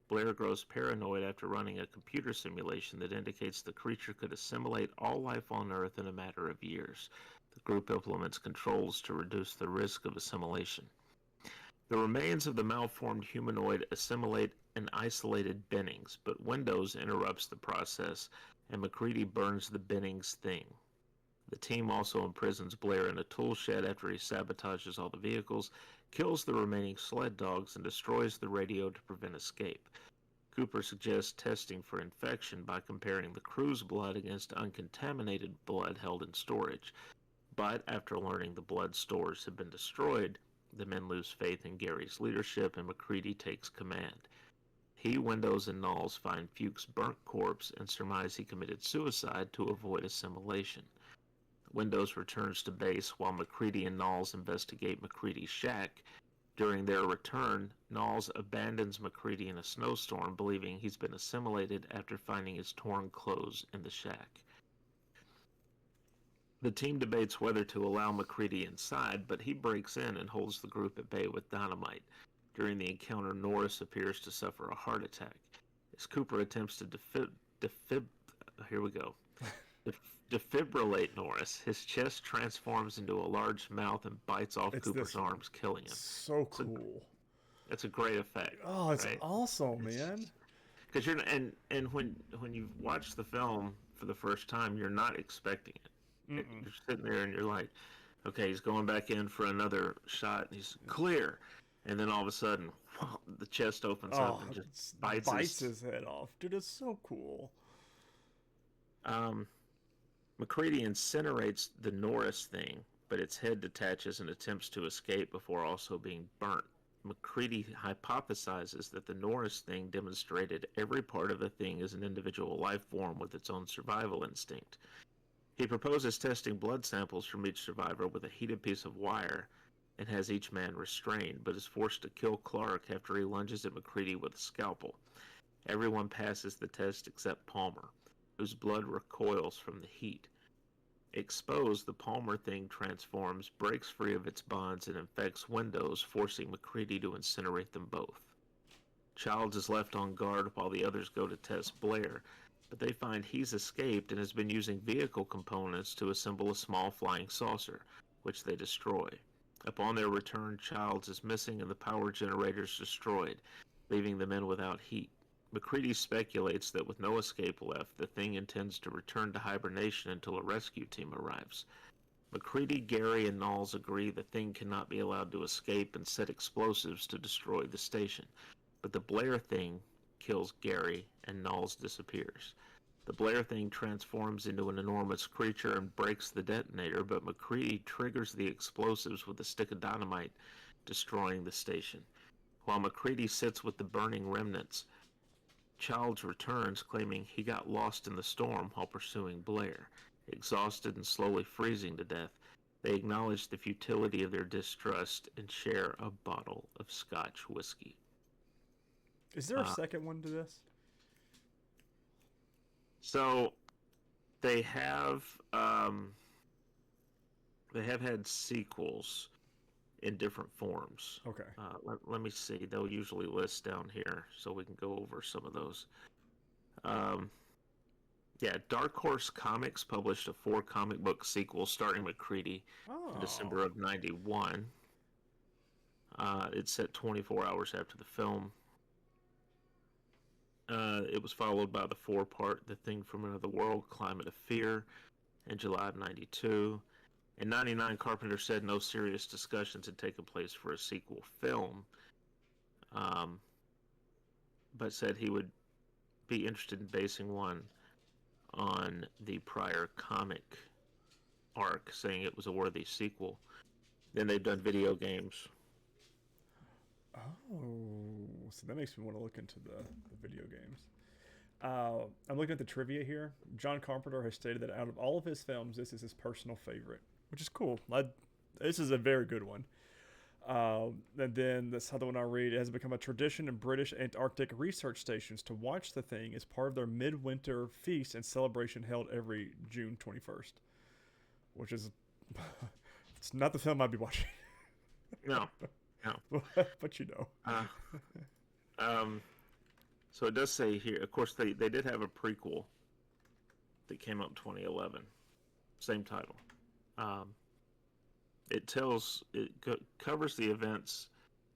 Blair grows paranoid after running a computer simulation that indicates the creature could assimilate all life on Earth in a matter of years. The group implements controls to reduce the risk of assimilation. The remains of the malformed humanoid assimilate in isolated binnings, but Windows interrupts the process, and MacReady burns the binnings thing. The team also imprisons Blair in a tool shed after he sabotages all the vehicles, kills the remaining sled dogs, and destroys the radio to prevent escape. Cooper suggests testing for infection by comparing the crew's blood against uncontaminated blood held in storage. But after learning the blood stores have been destroyed, the men lose faith in Gary's leadership, and MacReady takes command. He, Windows, and Knowles find Fuchs' burnt corpse and surmise he committed suicide to avoid assimilation. Windows returns to base while MacReady and Knowles investigate MacReady's shack. During their return, Knowles abandons MacReady in a snowstorm, believing he's been assimilated after finding his torn clothes in the shack. The team debates whether to allow MacReady inside, but he breaks in and holds the group at bay with dynamite. During the encounter, Norris appears to suffer a heart attack. As Cooper attempts to defibrillate Norris, his chest transforms into a large mouth and bites off Cooper's arms, killing him. So cool. It's a great effect. Oh, it's awesome, man. Because and when you watch the film for the first time, you're not expecting it. You're sitting there and you're like, okay, he's going back in for another shot, and he's clear. And then all of a sudden, the chest opens up and just bites his head off. Dude, it's so cool. MacReady incinerates the Norris thing, but its head detaches and attempts to escape before also being burnt. MacReady hypothesizes that the Norris thing demonstrated every part of the thing as an individual life form with its own survival instinct. He proposes testing blood samples from each survivor with a heated piece of wire and has each man restrained, but is forced to kill Clark after he lunges at MacReady with a scalpel. Everyone passes the test except Palmer, whose blood recoils from the heat. Exposed, the Palmer thing transforms, breaks free of its bonds, and infects Windows, forcing MacReady to incinerate them both. Childs is left on guard while the others go to test Blair, but they find he's escaped and has been using vehicle components to assemble a small flying saucer, which they destroy. Upon their return, Childs is missing and the power generators destroyed, leaving the men without heat. MacReady speculates that with no escape left, the thing intends to return to hibernation until a rescue team arrives. MacReady, Gary, and Knowles agree the thing cannot be allowed to escape and set explosives to destroy the station. But the Blair thing kills Gary, and Knowles disappears. The Blair thing transforms into an enormous creature and breaks the detonator, but MacReady triggers the explosives with a stick of dynamite, destroying the station. While MacReady sits with the burning remnants, Childs returns, claiming he got lost in the storm while pursuing Blair. Exhausted and slowly freezing to death, they acknowledge the futility of their distrust and share a bottle of Scotch whiskey. Is there a second one to this? So they have had sequels in different forms. Okay. Let me see. They'll usually list down here, so we can go over some of those. Yeah, Dark Horse Comics published a 4 comic book sequel starring McCready in December of '91. It's set 24 hours after the film. It was followed by the 4-part The Thing from Another World, Climate of Fear, in July of '92. In '99, Carpenter said no serious discussions had taken place for a sequel film, but said he would be interested in basing one on the prior comic arc, saying it was a worthy sequel. Then they've done video games. Oh, so that makes me want to look into the video games. I'm looking at the trivia here. John Carpenter has stated that out of all of his films, this is his personal favorite, which is cool. This is a very good one. And then this other one I read, it has become a tradition in British Antarctic research stations to watch The Thing as part of their midwinter feast and celebration held every June 21st, which is it's not the film I'd be watching. No. But you know. So it does say here, of course, they did have a prequel that came out in 2011. Same title. It covers the events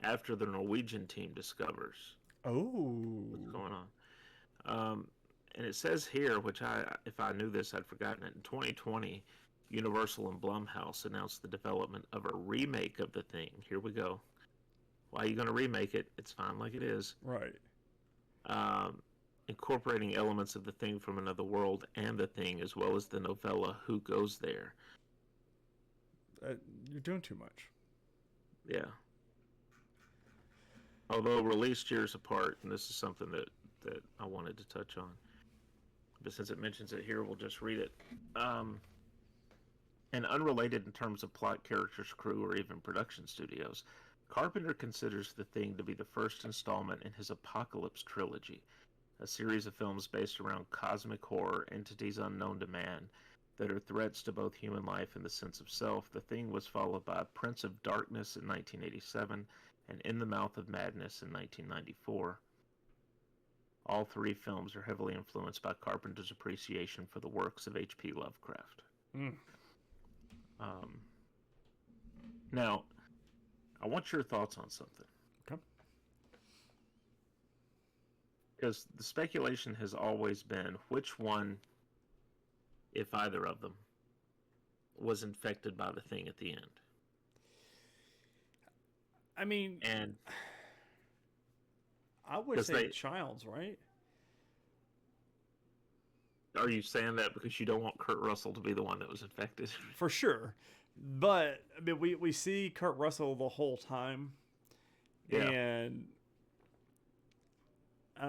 after the Norwegian team discovers what's going on. And it says here, which if I knew this, I'd forgotten it. In 2020, Universal and Blumhouse announced the development of a remake of The Thing. Here we go. Why are you going to remake it? It's fine like it is. Right. Incorporating elements of The Thing from Another World and The Thing, as well as the novella Who Goes There. You're doing too much. Yeah. Although released years apart, and this is something that I wanted to touch on. But since it mentions it here, we'll just read it. And unrelated in terms of plot, characters, crew, or even production studios, Carpenter considers The Thing to be the first installment in his Apocalypse trilogy, a series of films based around cosmic horror entities unknown to man that are threats to both human life and the sense of self. The Thing was followed by Prince of Darkness in 1987 and In the Mouth of Madness in 1994. All 3 films are heavily influenced by Carpenter's appreciation for the works of H.P. Lovecraft. Now, I want your thoughts on something. Okay. Because the speculation has always been which one, if either of them, was infected by the Thing at the end. I mean, and I would say Childs, right? Are you saying that because you don't want Kurt Russell to be the one that was infected? For sure. But I mean, we see Kurt Russell the whole time, and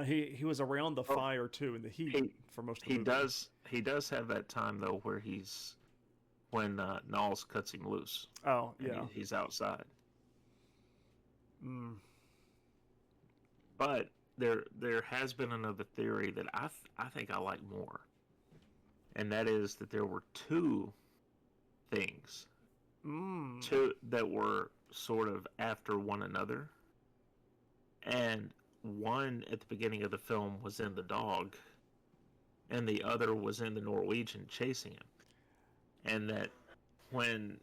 he was around the fire too in the heat for most of the movie. He does have that time though where when Knowles cuts him loose. Oh yeah, he's outside. But there has been another theory that I think I like more, and that is that there were 2 things. 2 that were sort of after one another, and one at the beginning of the film was in the dog, and the other was in the Norwegian chasing him, and that when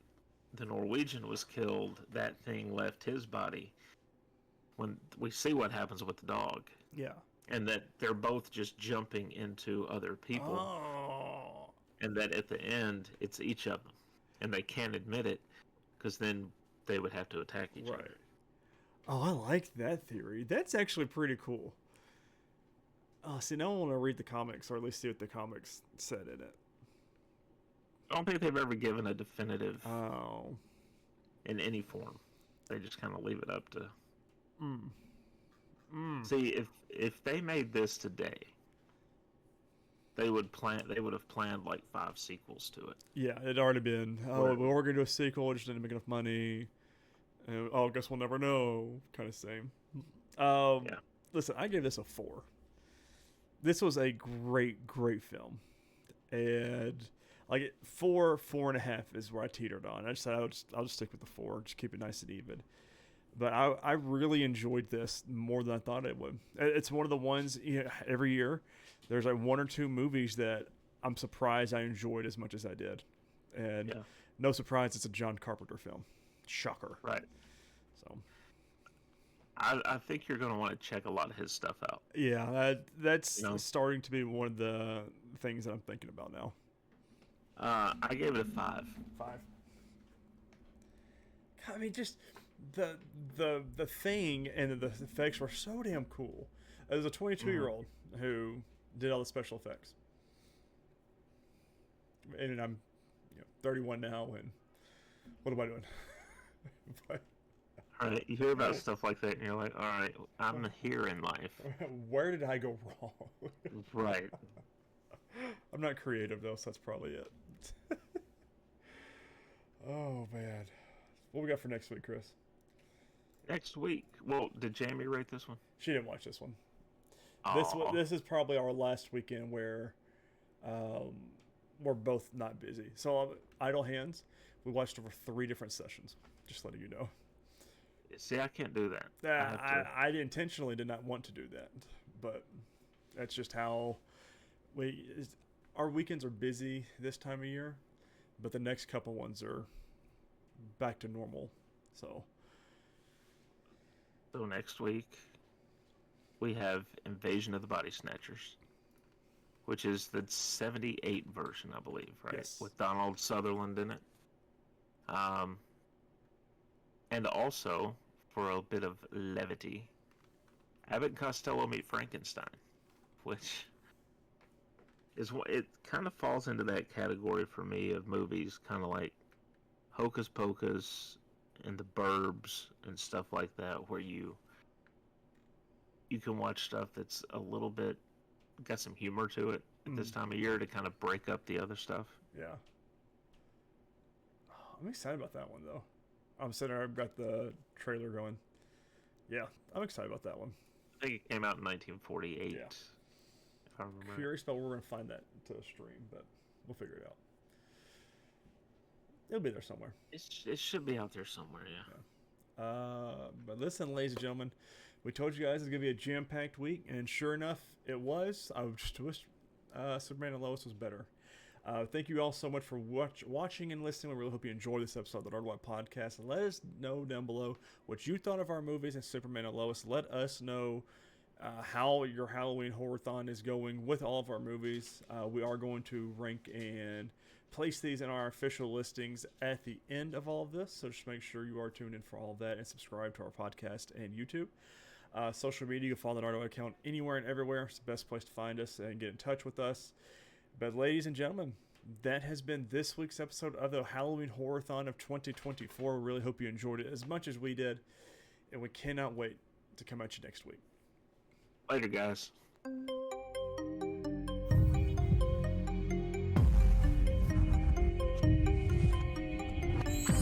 the Norwegian was killed, that thing left his body. When we see what happens with the dog, and that they're both just jumping into other people, and that at the end it's each of them. And they can't admit it, because then they would have to attack each other. Oh, I like that theory. That's actually pretty cool. See, now I want to read the comics, or at least see what the comics said in it. I don't think they've ever given a definitive in any form. They just kind of leave it up to... See, if they made this today, they would have planned like 5 sequels to it. Yeah, it'd already been. Oh, we're going to do a sequel. It just didn't make enough money. I guess we'll never know. Kind of same. Yeah. Listen, I gave this a 4. This was a great, great film, and like 4.5 is where I teetered on. I just said I'll just stick with the 4, just keep it nice and even. But I really enjoyed this more than I thought it would. It's one of the ones, every year there's like 1 or 2 movies that I'm surprised I enjoyed as much as I did, and no surprise, it's a John Carpenter film. Shocker. Right. So I think you're going to want to check a lot of his stuff out. yeah, that's starting to be one of the things that I'm thinking about now. I gave it a 5. 5. I mean, just the thing and the effects were so damn cool. As a 22-year-old who did all the special effects, and I'm 31 now, and what am I doing? But, all right, you hear about stuff like that, and you're like, all right, I'm here in life. Where did I go wrong? Right. I'm not creative, though, so that's probably it. Oh, man. What we got for next week, Chris? Next week? Well, did Jamie rate this one? She didn't watch this one. Aww. This is probably our last weekend where we're both not busy. So, Idle Hands, we watched over 3 different sessions. Just letting you know. See, I can't do that. I intentionally did not want to do that, but that's just how our weekends are busy this time of year, but the next couple ones are back to normal. So next week we have Invasion of the Body Snatchers, which is the 78 version, I believe, right? Yes. With Donald Sutherland in it. And also, for a bit of levity, Abbott and Costello Meet Frankenstein, which is it kind of falls into that category for me of movies, kind of like Hocus Pocus and The Burbs and stuff like that, where you can watch stuff that's a little bit got some humor to it at this time of year to kind of break up the other stuff. Yeah. I'm excited about that one, though. I'm sitting there, I've got the trailer going. Yeah, I'm excited about that one. I think it came out in 1948. Yeah. If I remember. Curious about where we're going to find that to stream, but we'll figure it out. It'll be there somewhere. It should be out there somewhere, yeah. But listen, ladies and gentlemen, we told you guys it's going to be a jam-packed week, and sure enough, it was. I just wish Superman and Lois was better. Thank you all so much for watching and listening. We really hope you enjoyed this episode of the Nerdwide Podcast. Let us know down below what you thought of our movies and Superman and Lois. Let us know how your Halloween Horrorthon is going with all of our movies. We are going to rank and place these in our official listings at the end of all of this, so just make sure you are tuned in for all of that and subscribe to our podcast and YouTube. Social media, you can follow the Nerdwide account anywhere and everywhere. It's the best place to find us and get in touch with us. But ladies and gentlemen, that has been this week's episode of the Halloween Horrorthon of 2024. We really hope you enjoyed it as much as we did, and we cannot wait to come at you next week. Later, guys.